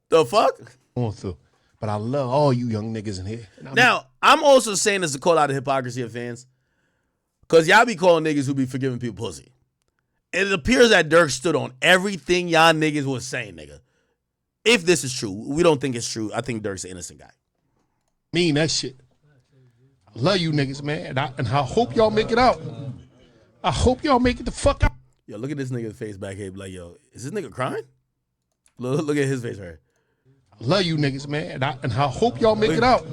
The fuck? Going through. But I love all you young niggas in here. Now, I'm also saying this to call out the hypocrisy of fans. Because y'all be calling niggas who be forgiving people pussy. And it appears that Durk stood on everything y'all niggas was saying, nigga. If this is true, we don't think it's true. I think Durk's an innocent guy. Mean that shit. I love you niggas, man. And I hope y'all make it out. I hope y'all make it the fuck out. Yo, look at this nigga's face back here. Like, yo, is this nigga crying? Look at his face right here. I love you niggas, man. And I hope y'all make it out.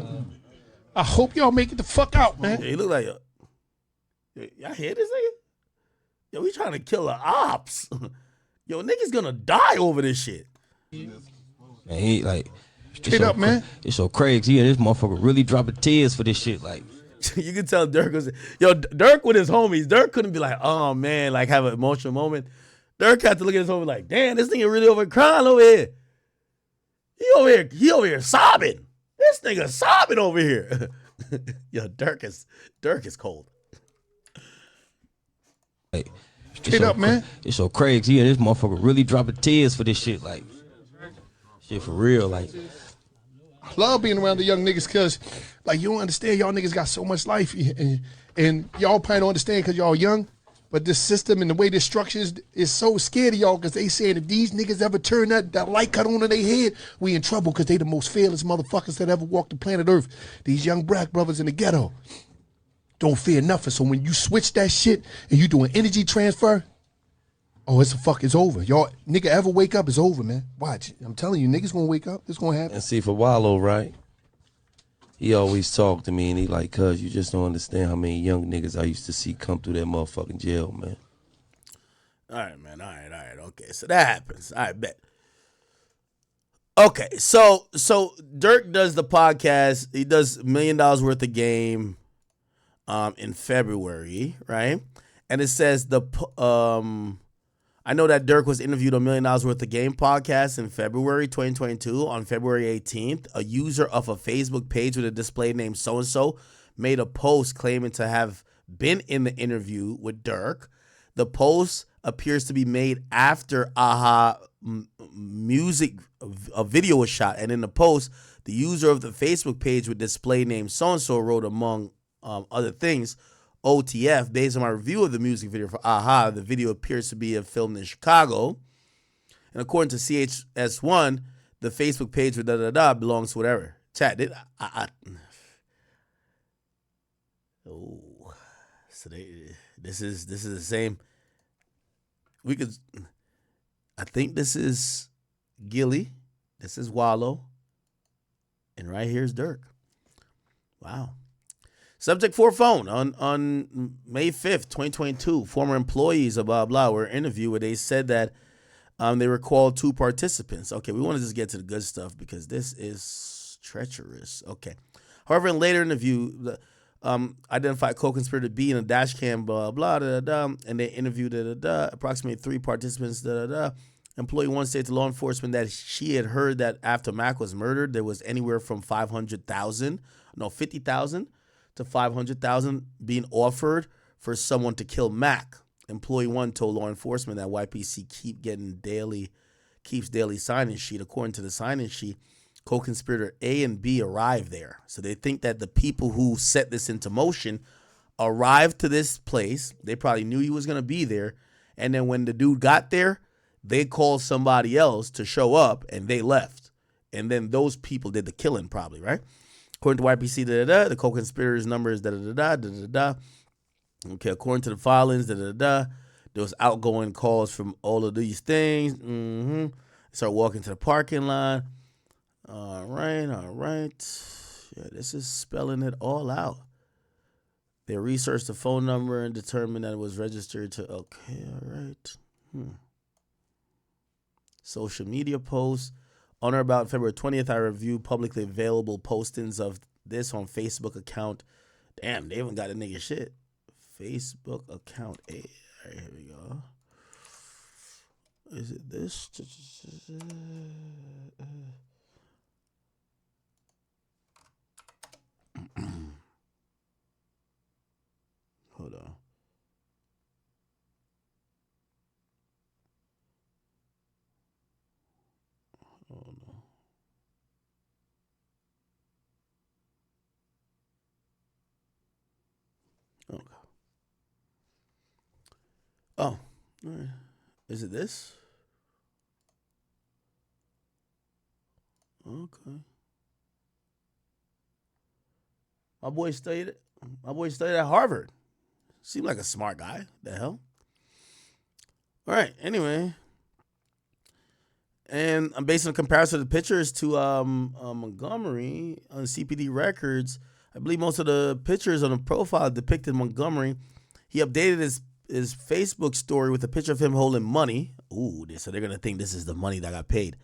I hope y'all make it the fuck out, man. Yeah, he look like, yo, y'all hear this nigga? Yo, we trying to kill the ops. Yo, niggas gonna die over this shit. Man, he like straight up, man. It's so crazy. Yeah, this motherfucker really dropping tears for this shit. Like, you can tell Durk was, yo, Durk with his homies. Durk couldn't be like, oh man, like have an emotional moment. Durk had to look at his homie like, damn, this nigga really over crying over here. He over here sobbing. This nigga sobbing over here. Yo, Durk is cold. Like, straight up, man. It's so crazy. Yeah, this motherfucker really dropping tears for this shit. Like, shit for real. Like, I love being around the young niggas because, like, you don't understand. Y'all niggas got so much life. And y'all probably don't understand because y'all young. But this system and the way this structure is so scared of y'all because they saying if these niggas ever turn that light cut on in their head, we in trouble because they the most fearless motherfuckers that ever walked the planet Earth. These young black brothers in the ghetto don't fear nothing. So when you switch that shit and you do an energy transfer, oh, it's over. Y'all nigga ever wake up, it's over, man. Watch. I'm telling you, niggas gonna wake up. It's gonna happen. and see, for Wallow, right? He always talked to me and he like, cuz you just don't understand how many young niggas I used to see come through that motherfucking jail, man. All right, man. All right. Okay, so that happens. I bet. Okay, so Durk does the podcast. He does $1 million worth of game in February, right? And it says I know that Durk was interviewed on $1 million worth of game podcast in February 2022. On February 18th, a user of a Facebook page with a display name so-and-so made a post claiming to have been in the interview with Durk. The post appears to be made after music, a video was shot. And in the post, the user of the Facebook page with display name so-and-so wrote, among other things, OTF, based on my review of the music video for the video appears to be filmed in Chicago. And according to CHS1, the Facebook page with belongs to whatever. Chat, so this is the same. I think this is Gilly, this is Wallow, and right here's Durk. Wow. Subject for phone on May 5th, 2022. Former employees of blah, blah were interviewed where they said that they recalled 2 participants. Okay, we want to just get to the good stuff because this is treacherous. Okay. However, in later interview, identified co-conspirator B in a dash cam, blah, blah, and they interviewed, approximately 3 participants, Employee 1 stated to law enforcement that she had heard that after Mac was murdered, there was anywhere from 50,000 to 500,000 being offered for someone to kill Mac. Employee 1 told law enforcement that YPC keeps daily sign-in sheet. According to the sign-in sheet, co-conspirator A and B arrived there. So they think that the people who set this into motion arrived to this place. They probably knew he was going to be there. And then when the dude got there, They called somebody else to show up, and they left. And then those people did the killing, probably, right? According to YPC, the co-conspirators number is da-da-da-da. Okay, according to the filings, there was outgoing calls from all of these things. Start walking to the parking lot. All right. Yeah, this is spelling it all out. They researched the phone number and determined that it was registered to, okay, all right. Social media posts. On or about February 20th, I reviewed publicly available postings of this on Facebook account. Damn, they haven't got a nigga shit. Facebook account. Hey, all right, here we go. Is it this? Hold on. Oh no. Okay. Oh, all right. Is it this? Okay. My boy studied at Harvard. Seemed like a smart guy. The hell? All right. Anyway. And I'm basing a comparison of the pictures to Montgomery on CPD records. I believe most of the pictures on the profile depicted Montgomery. He updated his Facebook story with a picture of him holding money. Ooh, so they're going to think this is the money that got paid.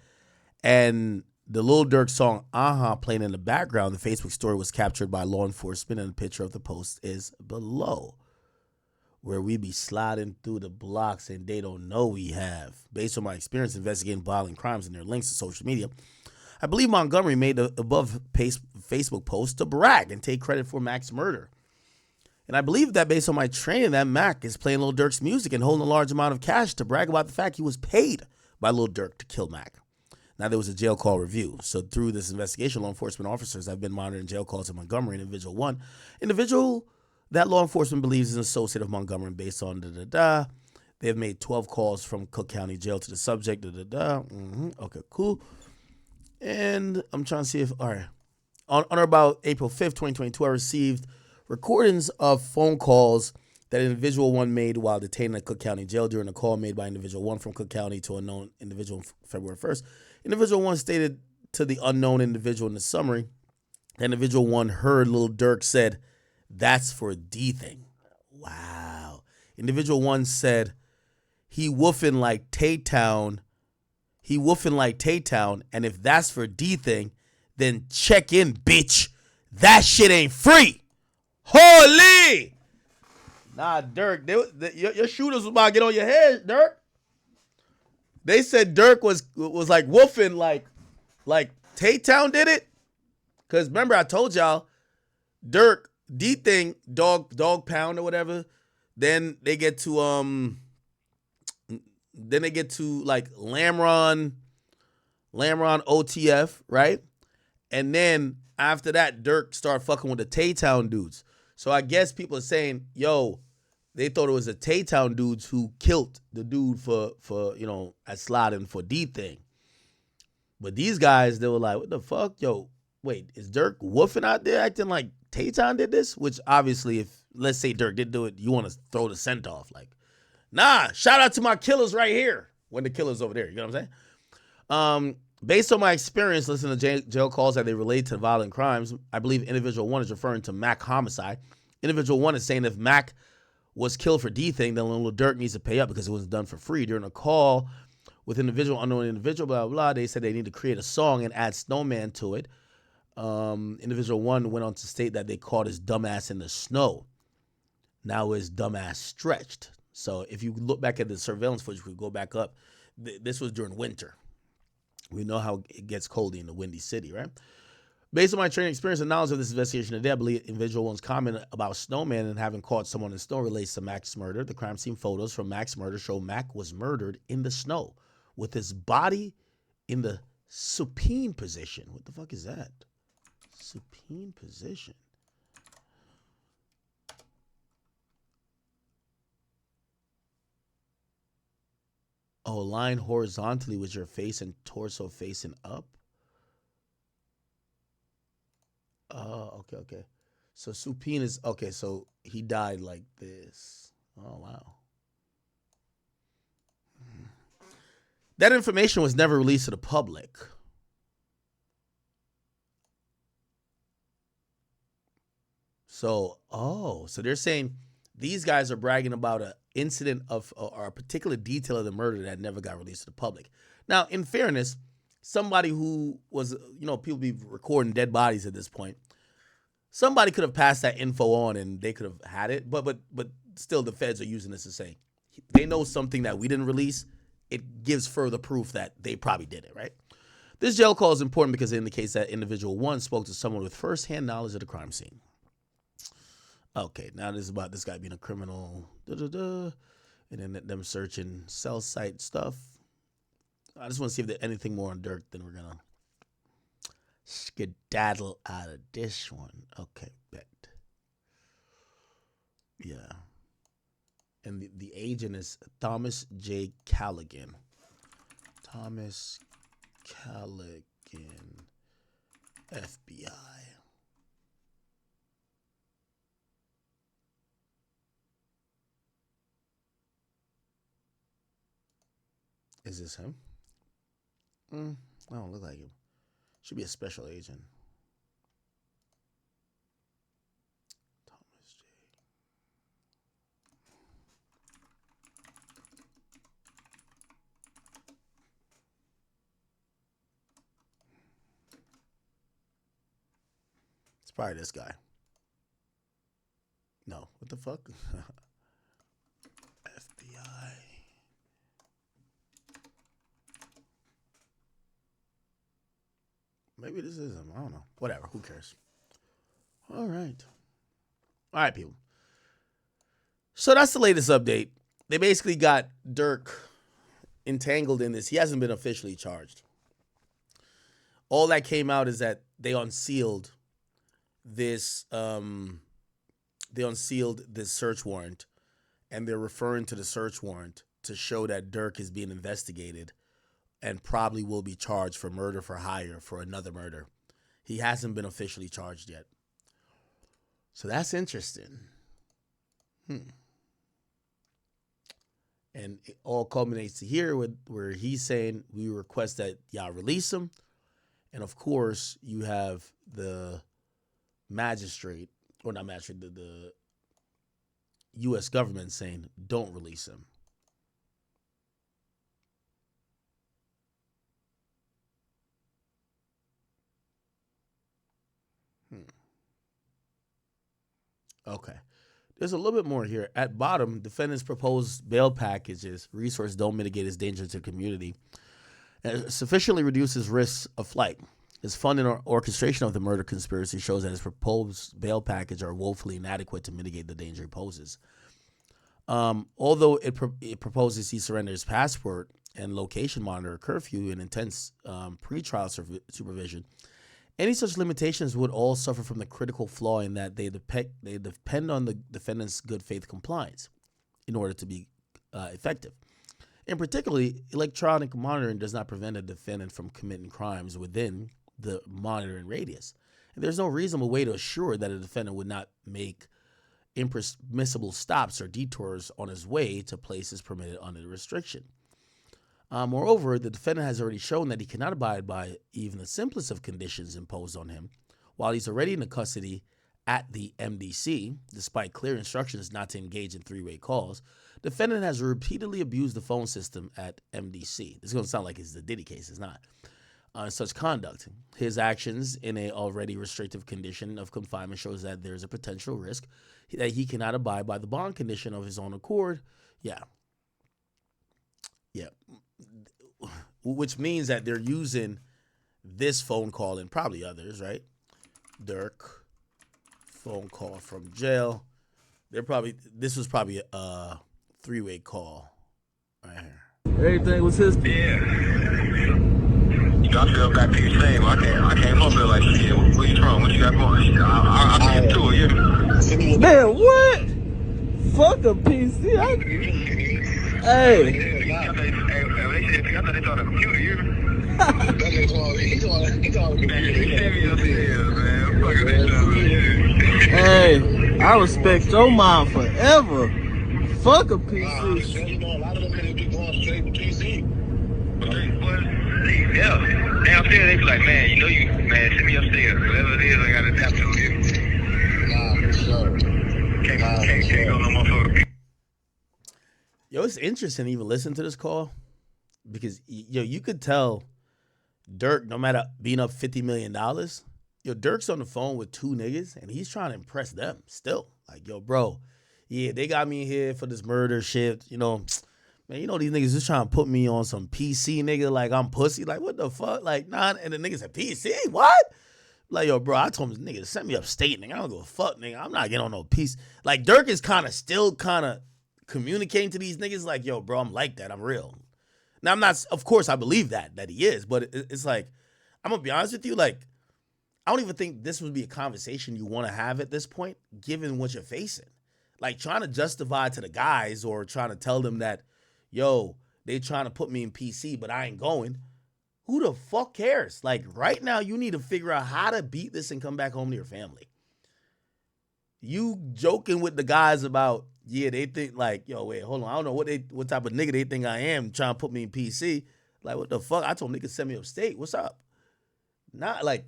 And the Lil Durk song Aha playing in the background. The Facebook story was captured by law enforcement, and the picture of the post is below, where we be sliding through the blocks and they don't know we have. Based on my experience investigating violent crimes and their links to social media, I believe Montgomery made the above Facebook post to brag and take credit for Mac's murder. And I believe that based on my training, that Mac is playing Lil Durk's music and holding a large amount of cash to brag about the fact he was paid by Lil Durk to kill Mac. Now, there was a jail call review. So through this investigation, law enforcement officers have been monitoring jail calls in Montgomery and Individual 1. Individual that law enforcement believes is an associate of Montgomery based on They have made 12 calls from Cook County Jail to the subject. Okay, cool. And I'm trying to see if, all right. On or about April 5th, 2022, I received recordings of phone calls that Individual 1 made while detained at Cook County Jail during a call made by Individual 1 from Cook County to an unknown individual on February 1st. Individual 1 stated to the unknown individual in the summary, Individual 1 heard Lil Durk said, "That's for D-Thing." Wow. Individual 1 said, he woofing like Tay-Town, and if that's for D-Thing, then check in, bitch. That shit ain't free. Holy! Nah, Durk, your shooters was about to get on your head, Durk. They said Durk was like woofing like Tay-Town did it. Because remember, I told y'all, Durk, D-Thing, dog pound or whatever. Then they get to like Lamron OTF, right? And then after that, Durk started fucking with the Tay-Town dudes. So I guess people are saying, yo, they thought it was the Tay-Town dudes who killed the dude for at sliding for D-Thing. But these guys, they were like, what the fuck? Yo, wait, is Durk woofing out there acting like Tay-Town did this? Which obviously, if let's say Durk did do it, you want to throw the scent off. Like, nah, shout out to my killers right here. When the killer's over there, you know what I'm saying? Based on my experience listening to jail calls that they relate to violent crimes, I believe Individual 1 is referring to Mac homicide. Individual 1 is saying if Mac was killed for D-Thing, then Lil Durk needs to pay up because it wasn't done for free. During a call with unknown individual, blah, blah, blah, they said they need to create a song and add Snowman to it. Individual 1 went on to state that they caught his dumbass in the snow. Now his dumbass stretched. So if you look back at the surveillance footage, we go back up. This was during winter. We know how it gets cold in the Windy City, right? Based on my training experience and knowledge of this investigation today, I believe Individual 1's comment about Snowman and having caught someone in snow relates to Mac's murder. The crime scene photos from Mac's murder show Mac was murdered in the snow with his body in the supine position. What the fuck is that? Supine position. Oh, line horizontally with your face and torso facing up. Oh, okay. So supine is okay. So he died like this. Oh wow. That information was never released to the public. So, so they're saying these guys are bragging about an incident of or a particular detail of the murder that never got released to the public. Now, in fairness, somebody who was, people be recording dead bodies at this point. Somebody could have passed that info on and they could have had it, but still the feds are using this to say they know something that we didn't release. It gives further proof that they probably did it, right? This jail call is important because it indicates that individual one spoke to someone with firsthand knowledge of the crime scene. Okay, now this is about this guy being a criminal, and then them searching cell site stuff. I just want to see if there's anything more on Durk, then we're going to skedaddle out of this one. Okay, bet. Yeah. And the agent is Thomas J. Callaghan. Thomas Callaghan, FBI. Is this him? I don't look like him. Should be a special agent. Thomas J. It's probably this guy. No, what the fuck? FBI. Maybe this is him. I don't know. Whatever. Who cares? All right, people. So that's the latest update. They basically got Durk entangled in this. He hasn't been officially charged. All that came out is that they unsealed this. They unsealed this search warrant, and they're referring to the search warrant to show that Durk is being investigated and probably will be charged for murder for hire for another murder. He hasn't been officially charged yet. So that's interesting. And it all culminates to here where he's saying we request that y'all release him. And of course, you have the magistrate, or not magistrate, the U.S. government saying don't release him. Okay. There's a little bit more here. At bottom, defendants' proposed bail packages, resources don't mitigate his danger to the community, and sufficiently reduces risks of flight. His funding or orchestration of the murder conspiracy shows that his proposed bail package are woefully inadequate to mitigate the danger he poses. Although it proposes he surrender his passport and location monitor, curfew, and intense pretrial supervision, any such limitations would all suffer from the critical flaw in that they depend on the defendant's good faith compliance in order to be effective. In particular, electronic monitoring does not prevent a defendant from committing crimes within the monitoring radius. And there's no reasonable way to assure that a defendant would not make impermissible stops or detours on his way to places permitted under the restriction. Moreover, the defendant has already shown that he cannot abide by even the simplest of conditions imposed on him while he's already in the custody at the MDC, despite clear instructions not to engage in three-way calls. The defendant has repeatedly abused the phone system at MDC. This is going to sound like it's the Diddy case. It's not. Such conduct. His actions in a already restrictive condition of confinement shows that there's a potential risk that he cannot abide by the bond condition of his own accord. Yeah. Which means that they're using this phone call and probably others, right? Durk, phone call from jail. This was probably a three-way call right here. Everything was his. Yeah. I feel back to you same. I came up here like, shit, where you from? What you got going? I see two of you. Man, what? Fuck a PC. Hey. they said, I thought they thought a computer, you hear me? That nigga told me, he told a computer. Man, you send me upstairs, man. Fuck that shit. Hey, I respect your mom forever. Fuck a PC. You know, a lot of them niggas be going straight to PC. But yeah. Downstairs, they be like, man, you know you, man, send me upstairs. Whatever it is, I gotta adapt to it. Nah, for sure. Can't go no motherfucker. Yo, it's interesting to even listen to this call because, yo, you could tell Durk, no matter being up $50 million, yo, Durk's on the phone with two niggas and he's trying to impress them still. Like, yo, bro, yeah, they got me here for this murder shit. You know, man, you know these niggas just trying to put me on some PC nigga like I'm pussy. Like, what the fuck? Like, nah, and the nigga said, PC? What? Like, yo, bro, I told him, nigga, send me upstate, nigga. I don't give a fuck, nigga. I'm not getting on no piece. Like, Durk is still communicating to these niggas like, yo, bro, I'm like that. I'm real. Now, I'm not, of course, I believe that he is, but it's like, I'm going to be honest with you, like, I don't even think this would be a conversation you want to have at this point, given what you're facing. Like, trying to justify to the guys or trying to tell them that, yo, they trying to put me in PC, but I ain't going. Who the fuck cares? Like, right now, you need to figure out how to beat this and come back home to your family. You joking with the guys about, yeah, they think like, yo, wait, hold on. I don't know what type of nigga they think I am trying to put me in PC. Like, what the fuck? I told them niggas send me upstate. What's up? Not like,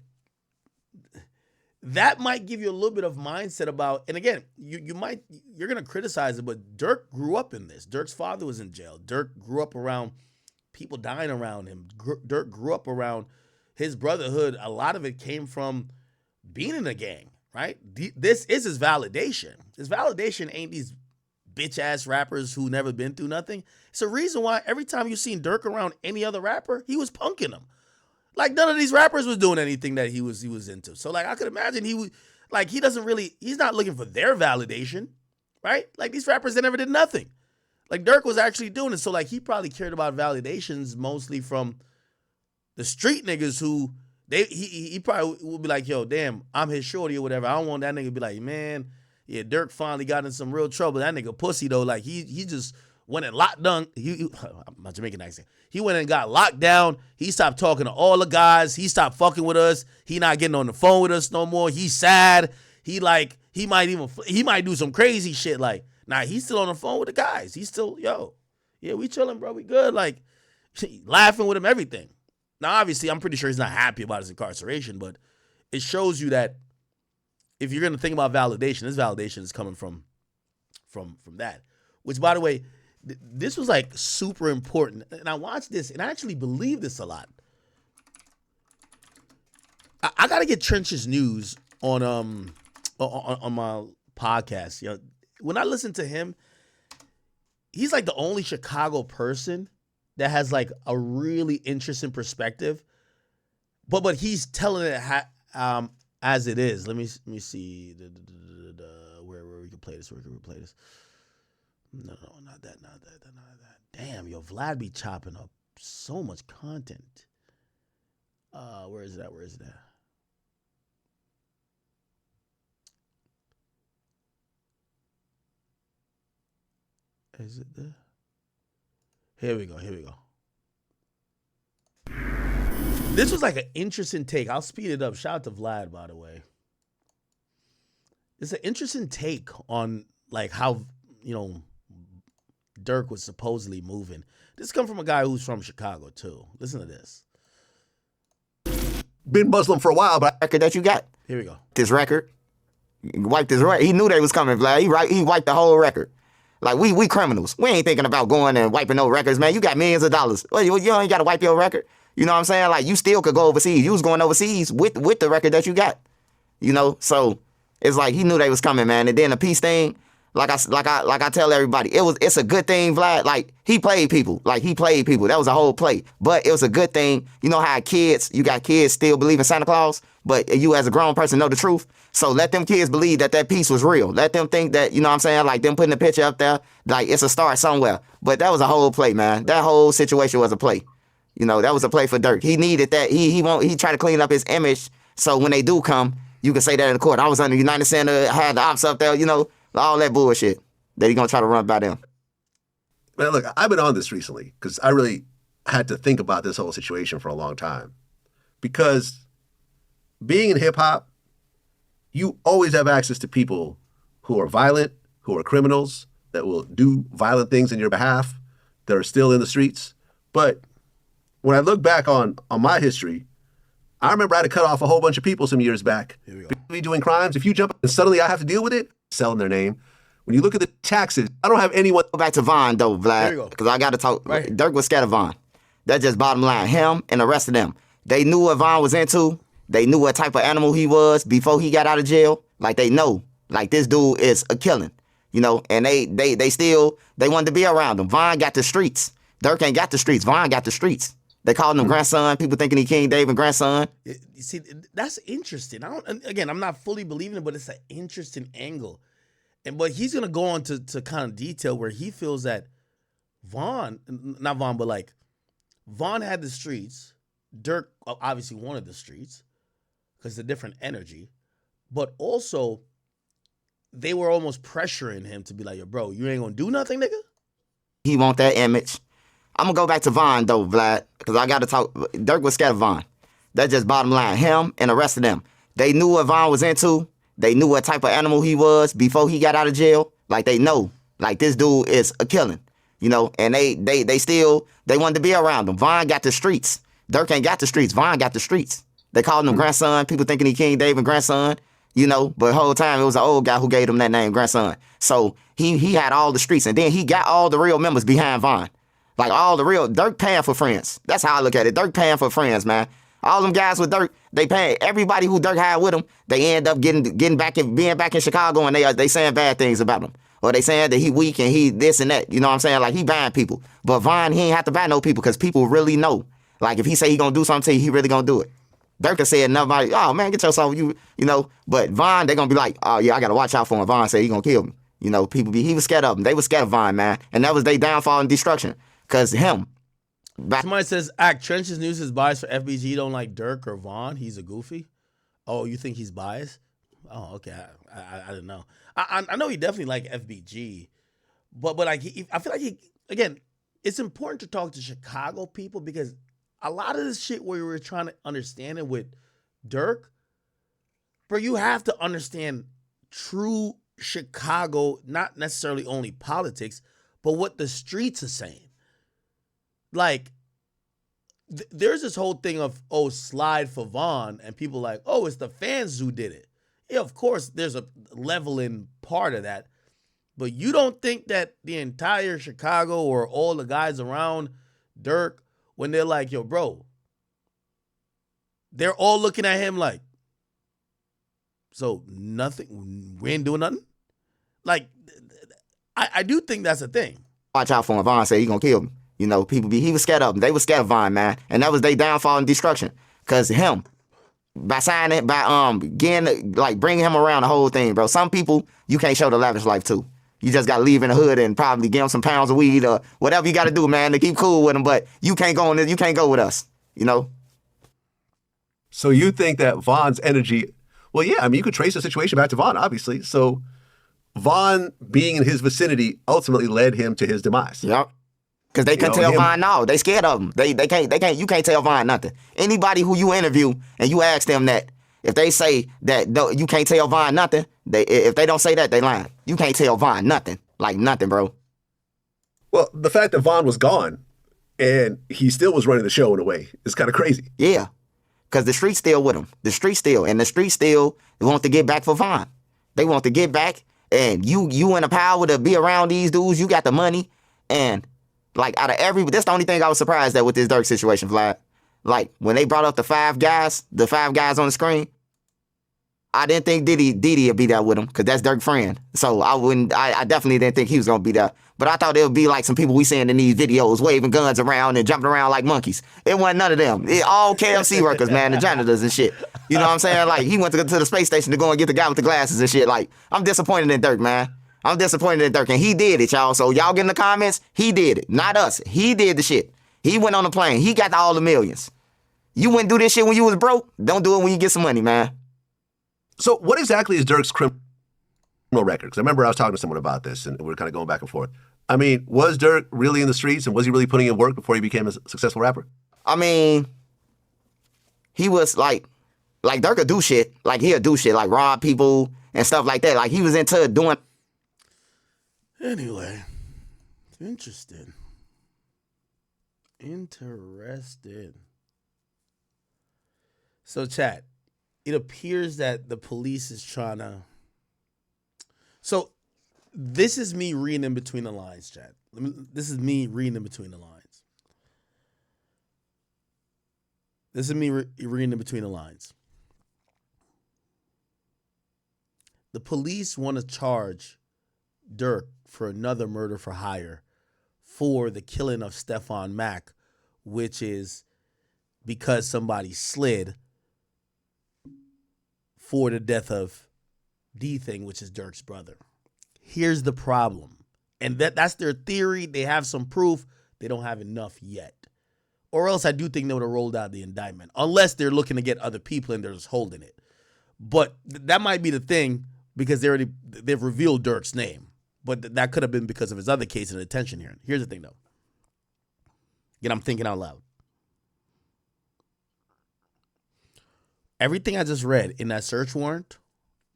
that might give you a little bit of mindset about, and again, you're going to criticize it, but Durk grew up in this. Durk's father was in jail. Durk grew up around people dying around him. Durk grew up around his brotherhood. A lot of it came from being in a gang, right? This is his validation. His validation ain't these bitch-ass rappers who never been through nothing. It's a reason why every time you seen Durk around any other rapper, he was punking them. Like, none of these rappers was doing anything that he was into. So, like, I could imagine he's not looking for their validation, right? Like, these rappers, they never did nothing. Like, Durk was actually doing it. So, like, he probably cared about validations mostly from the street niggas who, he probably would be like, yo, damn, I'm his shorty or whatever. I don't want that nigga to be like, man, yeah, Durk finally got in some real trouble. That nigga pussy, though. Like, he just went and locked down. My Jamaican accent. He went and got locked down. He stopped talking to all the guys. He stopped fucking with us. He not getting on the phone with us no more. He's sad. He might do some crazy shit. Like, nah, he's still on the phone with the guys. He's still, yo, yeah, we chilling, bro. We good. Like, laughing with him, everything. Now, obviously, I'm pretty sure he's not happy about his incarceration, but it shows you that if you're going to think about validation, this validation is coming from that. Which, by the way, this was like super important. And I watched this and I actually believe this a lot. I got to get Trench's news on my podcast. You know, when I listen to him, he's like the only Chicago person that has like a really interesting perspective. But he's telling it as it is. Let me see where we can play this. Where can we play this? No, not that. Damn, yo, Vlad be chopping up so much content. Where is that? Is it there? Here we go. This was like an interesting take. I'll speed it up. Shout out to Vlad, by the way. It's an interesting take on like how, you know, Durk was supposedly moving. This come from a guy who's from Chicago too. Listen to this. Been Muslim for a while, but record that you got. Here we go. This record, wiped his record. He knew they was coming, Vlad. He wiped the whole record. Like we criminals. We ain't thinking about going and wiping no records, man. You got millions of dollars. Well, you ain't got to wipe your record. You know what I'm saying? Like, you still could go overseas. You was going overseas with the record that you got. You know, so it's like he knew they was coming, man. And then the peace thing, like I tell everybody, it's a good thing, Vlad. Like, he played people. That was a whole play. But it was a good thing. You know how you got kids still believe in Santa Claus, but you as a grown person know the truth. So let them kids believe that peace was real. Let them think that, you know what I'm saying, like them putting the picture up there, like it's a start somewhere. But that was a whole play, man. That whole situation was a play. You know, that was a play for Durk. He needed that. He tried to clean up his image so when they do come, you can say that in the court. I was under United Center, had the ops up there, you know, all that bullshit that he gonna try to run by them. Man, look, I've been on this recently because I had to think about this whole situation for a long time. Because being in hip hop, you always have access to people who are violent, who are criminals, that will do violent things in your behalf, that are still in the streets. But when I look back on my history, I remember I had to cut off a whole bunch of people some years back. Be doing crimes. If you jump and suddenly I have to deal with it, selling their name. When you look at the taxes, I don't have anyone. Go back to Von though, Vlad, because I got to talk. Right. Durk was scared of Von. That's just bottom line. Him and the rest of them. They knew what Von was into. They knew what type of animal he was before he got out of jail. Like they know, like this dude is a killing, you know. And they wanted to be around him. Von got the streets. Durk ain't got the streets. Von got the streets. They called him grandson. People thinking he King David grandson. You see, that's interesting. Again, I'm not fully believing it, but it's an interesting angle. But he's gonna go on to kind of detail where he feels that not Von, but like Von had the streets. Durk obviously wanted the streets because it's a different energy, but also they were almost pressuring him to be like, yo, bro, you ain't gonna do nothing, nigga? He want that image. I'm gonna go back to Von though, Vlad, because I got to talk. Durk was scared of Von. That's just bottom line. Him and the rest of them. They knew what Von was into. They knew what type of animal he was before he got out of jail. Like they know, like this dude is a killing, you know. And they wanted to be around him. Von got the streets. Durk ain't got the streets. Von got the streets. They called him grandson. People thinking he King David grandson, you know. But the whole time it was an old guy who gave him that name, grandson. So he had all the streets, and then he got all the real members behind Von. Like all the real, Durk paying for friends. That's how I look at it. Durk paying for friends, man. All them guys with Durk, they pay. Everybody who Durk had with him, they end up being back in Chicago, and they saying bad things about him. Or they saying that he weak and he this and that. You know what I'm saying? Like he buying people. But Von, he ain't have to buy no people because people really know. Like if he say he gonna do something to you, he really gonna do it. Durk said nobody, oh man, get yourself, you know. But Von, they gonna be like, oh yeah, I gotta watch out for him. Von said he gonna kill me. You know, he was scared of him. They was scared of Von, man. And that was their downfall and destruction. Cause him. Somebody says, Trench's news is biased for FBG. Don't like Durk or Von. He's a goofy. Oh, you think he's biased? Oh, okay. I didn't know. I know he definitely like FBG, but like I feel like again, it's important to talk to Chicago people because a lot of this shit where we were trying to understand it with Durk, bro, you have to understand true Chicago, not necessarily only politics, but what the streets are saying. Like, there's this whole thing of, oh, slide for Von, and people like, oh, it's the fans who did it. Yeah, of course, there's a leveling part of that. But you don't think that the entire Chicago or all the guys around Durk, when they're like, yo, bro, they're all looking at him like, so nothing, we ain't doing nothing? Like, I do think that's a thing. Watch out for him. Von said he gonna kill me. You know, he was scared of him. They was scared of Von, man. And that was their downfall and destruction. Cause him, by getting, like bringing him around the whole thing, bro. Some people, you can't show the lavish life to. You just gotta leave in the hood and probably give him some pounds of weed or whatever you gotta do, man, to keep cool with him. But you can't go on this, you can't go with us, you know? So you think that Von's energy, well, yeah, I mean, you could trace the situation back to Von, obviously. So Von being in his vicinity ultimately led him to his demise. Yep. Because they couldn't tell Von no. They scared of him. They can't, you can't tell Von nothing. Anybody who you interview and you ask them that, if they say that you can't tell Von nothing, if they don't say that, they lying. You can't tell Von nothing. Like nothing, bro. Well, the fact that Von was gone and he still was running the show in a way is kind of crazy. Yeah. Because the street's still with him. The street still want to get back for Von. They want to get back, and you in the power to be around these dudes. You got the money, and like out of that's the only thing I was surprised at with this Durk situation, Vlad. Like when they brought up the five guys on the screen, I didn't think Diddy would be there with him because that's Durk's friend. So I definitely didn't think he was gonna be there. But I thought it would be like some people we seeing in these videos waving guns around and jumping around like monkeys. It wasn't none of them. All KFC workers, man, the janitors and shit. You know what I'm saying? Like he went to the space station to go and get the guy with the glasses and shit. Like I'm disappointed in Durk, man. I'm disappointed in Durk, and he did it, y'all. So y'all get in the comments, he did it, not us. He did the shit. He went on the plane. He got all the millions. You wouldn't do this shit when you was broke. Don't do it when you get some money, man. So what exactly is Durk's criminal record? Because I remember I was talking to someone about this, and we were kind of going back and forth. I mean, was Durk really in the streets and was he really putting in work before he became a successful rapper? I mean, he was like Durk would do shit. Like he'll do shit, like rob people and stuff like that. Like he was into doing. Anyway, interesting. Interesting. So, chat, it appears that the police is trying to. So, this is me reading in between the lines, chat. This is me reading in between the lines. This is me reading in between the lines. The police want to charge Durk for another murder for hire for the killing of Stephon Mack, which is because somebody slid for the death of DTHANG, which is Durk's brother. Here's the problem. And that's their theory. They have some proof. They don't have enough yet. Or else I do think they would have rolled out the indictment. Unless they're looking to get other people and they're just holding it. But that might be the thing because they've revealed Durk's name. But that could have been because of his other case in a detention hearing. Here's the thing, though. Again, I'm thinking out loud. Everything I just read in that search warrant,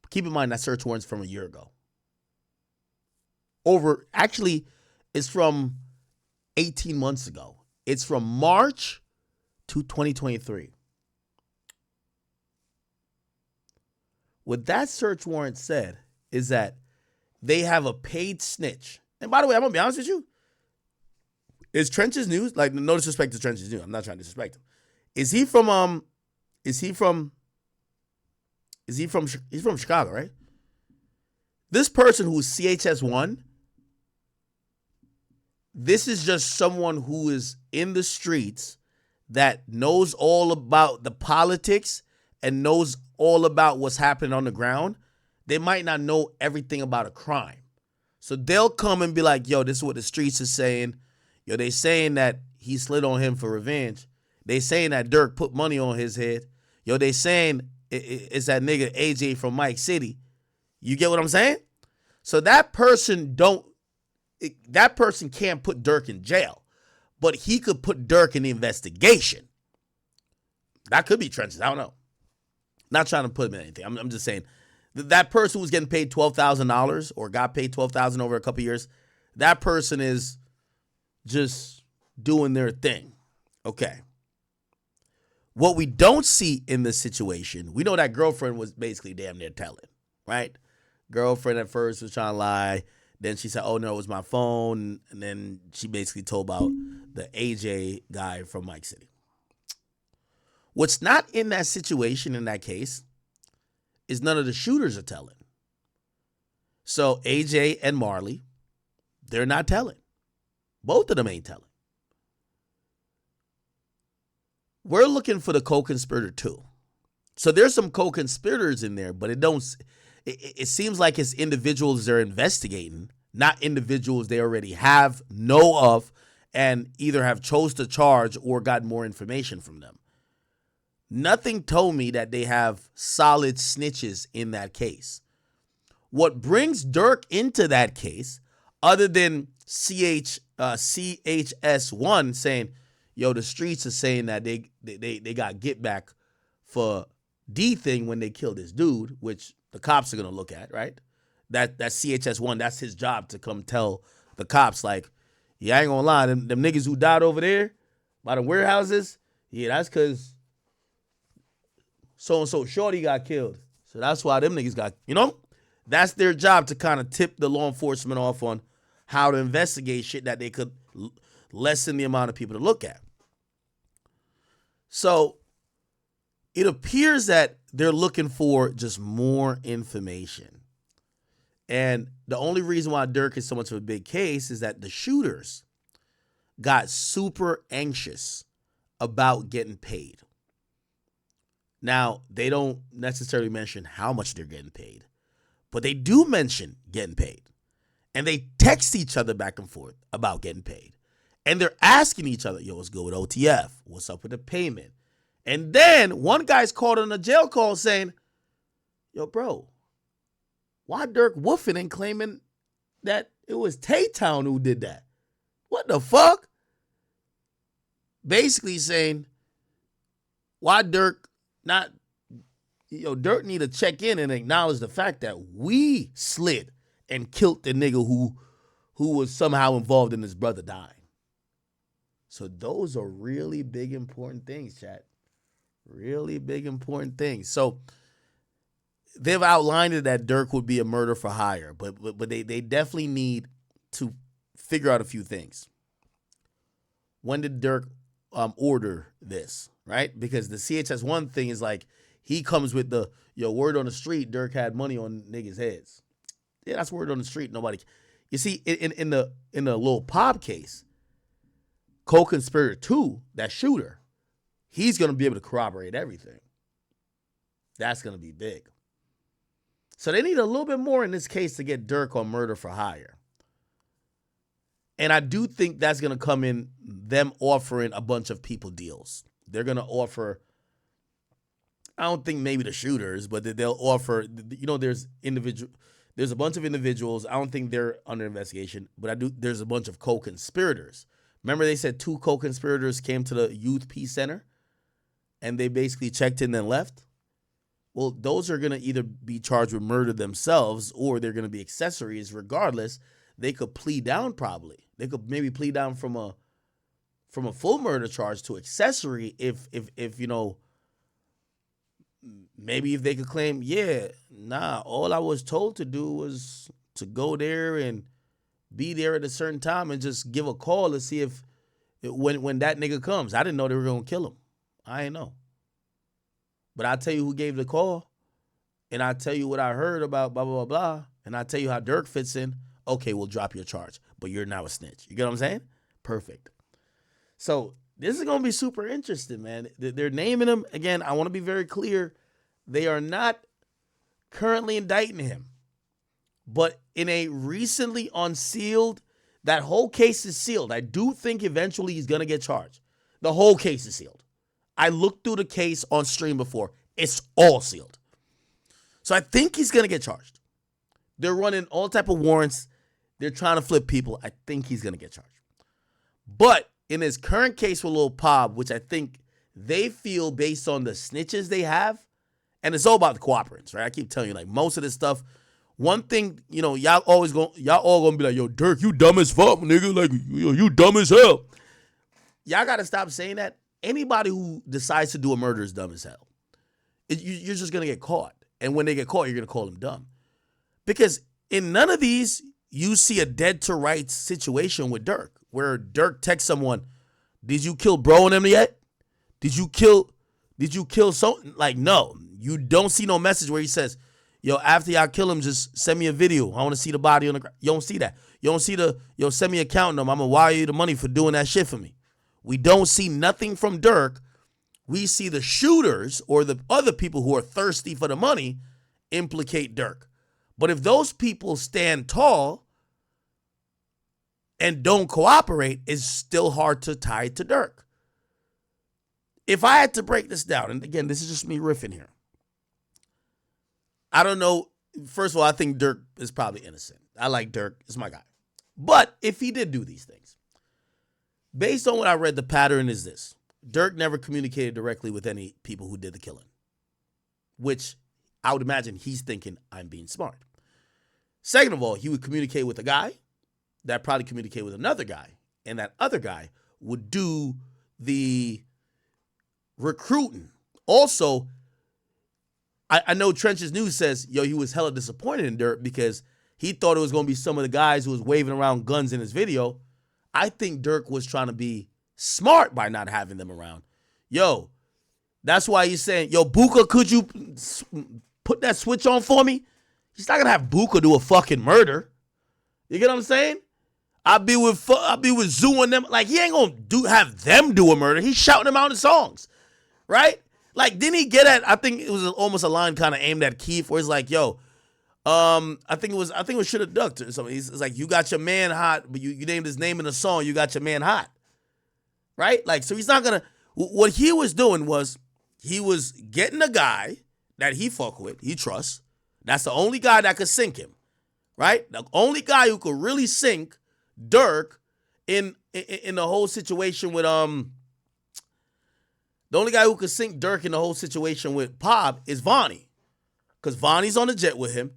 keep in mind that search warrant's from a year ago. Actually, it's from 18 months ago. It's from March to 2023. What that search warrant said is that they have a paid snitch. And by the way, I'm going to be honest with you. Is Trench's News, like no disrespect to Trench's News, I'm not trying to disrespect him. He's from Chicago, right? This person who's CHS1, this is just someone who is in the streets that knows all about the politics and knows all about what's happening on the ground. They might not know everything about a crime. So they'll come and be like, yo, this is what the streets are saying. Yo, they saying that he slid on him for revenge. They saying that Durk put money on his head. Yo, they saying it's that nigga AJ from Mike City. You get what I'm saying? So that person can't put Durk in jail, but he could put Durk in the investigation. That could be Trenches. I don't know. Not trying to put him in anything. I'm just saying that person who's getting paid $12,000 or got paid $12,000 over a couple of years, that person is just doing their thing. Okay. What we don't see in this situation, we know that girlfriend was basically damn near telling, right? Girlfriend at first was trying to lie. Then she said, oh, no, it was my phone. And then she basically told about the AJ guy from Mike City. What's not in that situation, in that case, is none of the shooters are telling. So AJ and Marley, they're not telling. Both of them ain't telling. We're looking for the co-conspirator too. So there's some co-conspirators in there, but it seems like it's individuals they're investigating, not individuals they already know of, and either have chose to charge or got more information from them. Nothing told me that they have solid snitches in that case. What brings Durk into that case, other than CHS1 saying, yo, the streets are saying that they got get back for DTHANG when they killed this dude, which the cops are going to look at, right? That CHS1, that's his job to come tell the cops, like, yeah, I ain't going to lie, them niggas who died over there by the warehouses, yeah, that's because so-and-so shorty got killed. So that's why them niggas got, that's their job to kind of tip the law enforcement off on how to investigate shit that they could lessen the amount of people to look at. So it appears that they're looking for just more information. And the only reason why Durk is so much of a big case is that the shooters got super anxious about getting paid. Now, they don't necessarily mention how much they're getting paid, but they do mention getting paid. And they text each other back and forth about getting paid. And they're asking each other, yo, what's good with OTF? What's up with the payment? And then one guy's called on a jail call saying, yo, bro, why Durk woofing and claiming that It was Tay-Town who did that. What the fuck? Basically saying, why Durk not, Durk need to check in and acknowledge the fact that we slid and killed the nigga who was somehow involved in his brother dying. So those are really big, important things, chat. Really big, important things. So they've outlined it that Durk would be a murder for hire, but they definitely need to figure out a few things. When did Durk order this, right? Because the CHS1 thing is like, he comes with the, word on the street, Durk had money on niggas' heads. Yeah, that's word on the street. Nobody. You see, in the Lil Pop case, co-conspirator 2, that shooter, he's going to be able to corroborate everything. That's going to be big. So they need a little bit more in this case to get Durk on murder for hire. And I do think that's going to come in them offering a bunch of people deals. They're going to offer, I don't think maybe the shooters, but they'll offer, there's a bunch of individuals. I don't think they're under investigation, but there's a bunch of co-conspirators. Remember they said 2 co-conspirators came to the Youth Peace Center and they basically checked in and left? Well, those are going to either be charged with murder themselves or they're going to be accessories. Regardless, they could plead down probably. They could maybe plead down from a full murder charge to accessory if maybe if they could claim, all I was told to do was to go there and be there at a certain time and just give a call to see if when that nigga comes. I didn't know they were going to kill him. I ain't know. But I'll tell you who gave the call, and I'll tell you what I heard about blah, blah, blah, blah, and I'll tell you how Durk fits in. Okay, we'll drop your charge, but you're now a snitch. You get what I'm saying? Perfect. So this is going to be super interesting, man. They're naming him. Again, I want to be very clear. They are not currently indicting him. But in a recently unsealed, that whole case is sealed. I do think eventually he's going to get charged. The whole case is sealed. I looked through the case on stream before. It's all sealed. So I think he's going to get charged. They're running all type of warrants. They're trying to flip people. I think he's going to get charged. But in his current case with Lil Pop, which I think they feel based on the snitches they have, and it's all about the cooperants, right? I keep telling you, like, most of this stuff, one thing, y'all all gonna be like, yo, Durk, you dumb as fuck, nigga. Like, you dumb as hell. Y'all got to stop saying that. Anybody who decides to do a murder is dumb as hell. You're just going to get caught. And when they get caught, you're going to call them dumb. Because in none of these, you see a dead to rights situation with Durk, where Durk texts someone, did you kill bro and them yet? Did you kill so? Like, no. You don't see no message where he says, yo, after y'all kill him, just send me a video. I want to see the body on the ground. You don't see that. You don't see send me an account number. I'm going to wire you the money for doing that shit for me. We don't see nothing from Durk. We see the shooters or the other people who are thirsty for the money implicate Durk. But if those people stand tall and don't cooperate, it's still hard to tie it to Durk. If I had to break this down, and again, this is just me riffing here. I don't know. First of all, I think Durk is probably innocent. I like Durk. It's my guy. But if he did do these things, based on what I read, the pattern is this. Durk never communicated directly with any people who did the killing, which I would imagine he's thinking, I'm being smart. Second of all, he would communicate with a guy that probably communicate with another guy, and that other guy would do the recruiting. Also, I know Trench's News says, he was hella disappointed in Durk because he thought it was going to be some of the guys who was waving around guns in his video. I think Durk was trying to be smart by not having them around. That's why he's saying, Buka, could you put that switch on for me? He's not going to have Buka do a fucking murder. You get what I'm saying? I'll be with Zoo and them. Like, he ain't going to have them do a murder. He's shouting them out in songs, right? Like, didn't he get at, I think it was almost a line kind of aimed at Keith where it's like, I think it was Shoulda Ducked or something. It's like, you got your man hot, but you named his name in the song, you got your man hot. Right? Like, so he's not going to, what he was doing was, he was getting a guy that he fuck with, he trusts. That's the only guy that could sink him. right? The only guy who could really sink Durk in the whole situation with the only guy who could sink Durk in the whole situation with Pop is Vonnie. Because Vonnie's on the jet with him.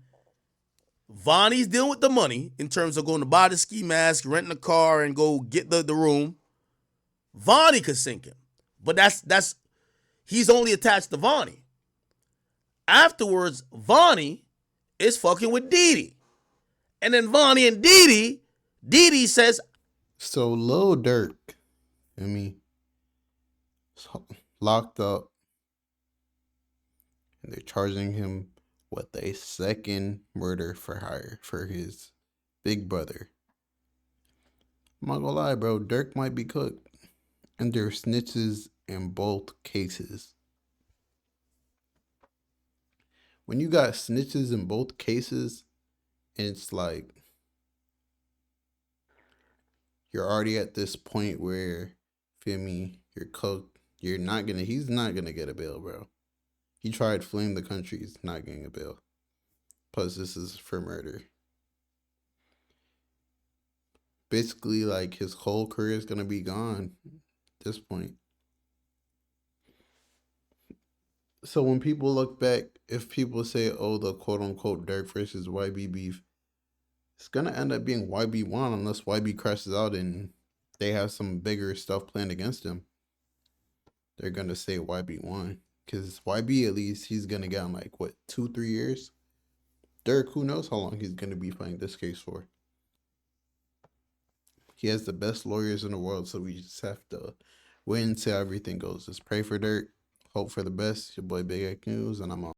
Vonnie's dealing with the money in terms of going to buy the ski mask, renting a car, and go get the room. Vonnie could sink him. But he's only attached to Vonnie. Afterwards, Vonnie is fucking with Didi. And then Vonnie and Didi says, so Lil Durk, locked up, and they're charging him with a second murder for hire for his big brother. I'm not gonna lie, bro. Durk might be cooked, and there are snitches in both cases. When you got snitches in both cases, and it's like you're already at this point where, you're cooked. He's not gonna get a bail, bro. He tried fleeing the country, he's not getting a bail. Plus, this is for murder. Basically, like, his whole career is gonna be gone at this point. So when people look back, if people say, oh, the quote-unquote Durk versus YB beef, it's gonna end up being YB won unless YB crashes out and they have some bigger stuff planned against him. They're gonna say YB won. Because YB, at least, he's gonna get on, like, what, 2-3 years? Durk, who knows how long he's gonna be fighting this case for. He has the best lawyers in the world, so we just have to wait and see how everything goes. Just pray for Durk, hope for the best. Your boy Big X News, and I'm out.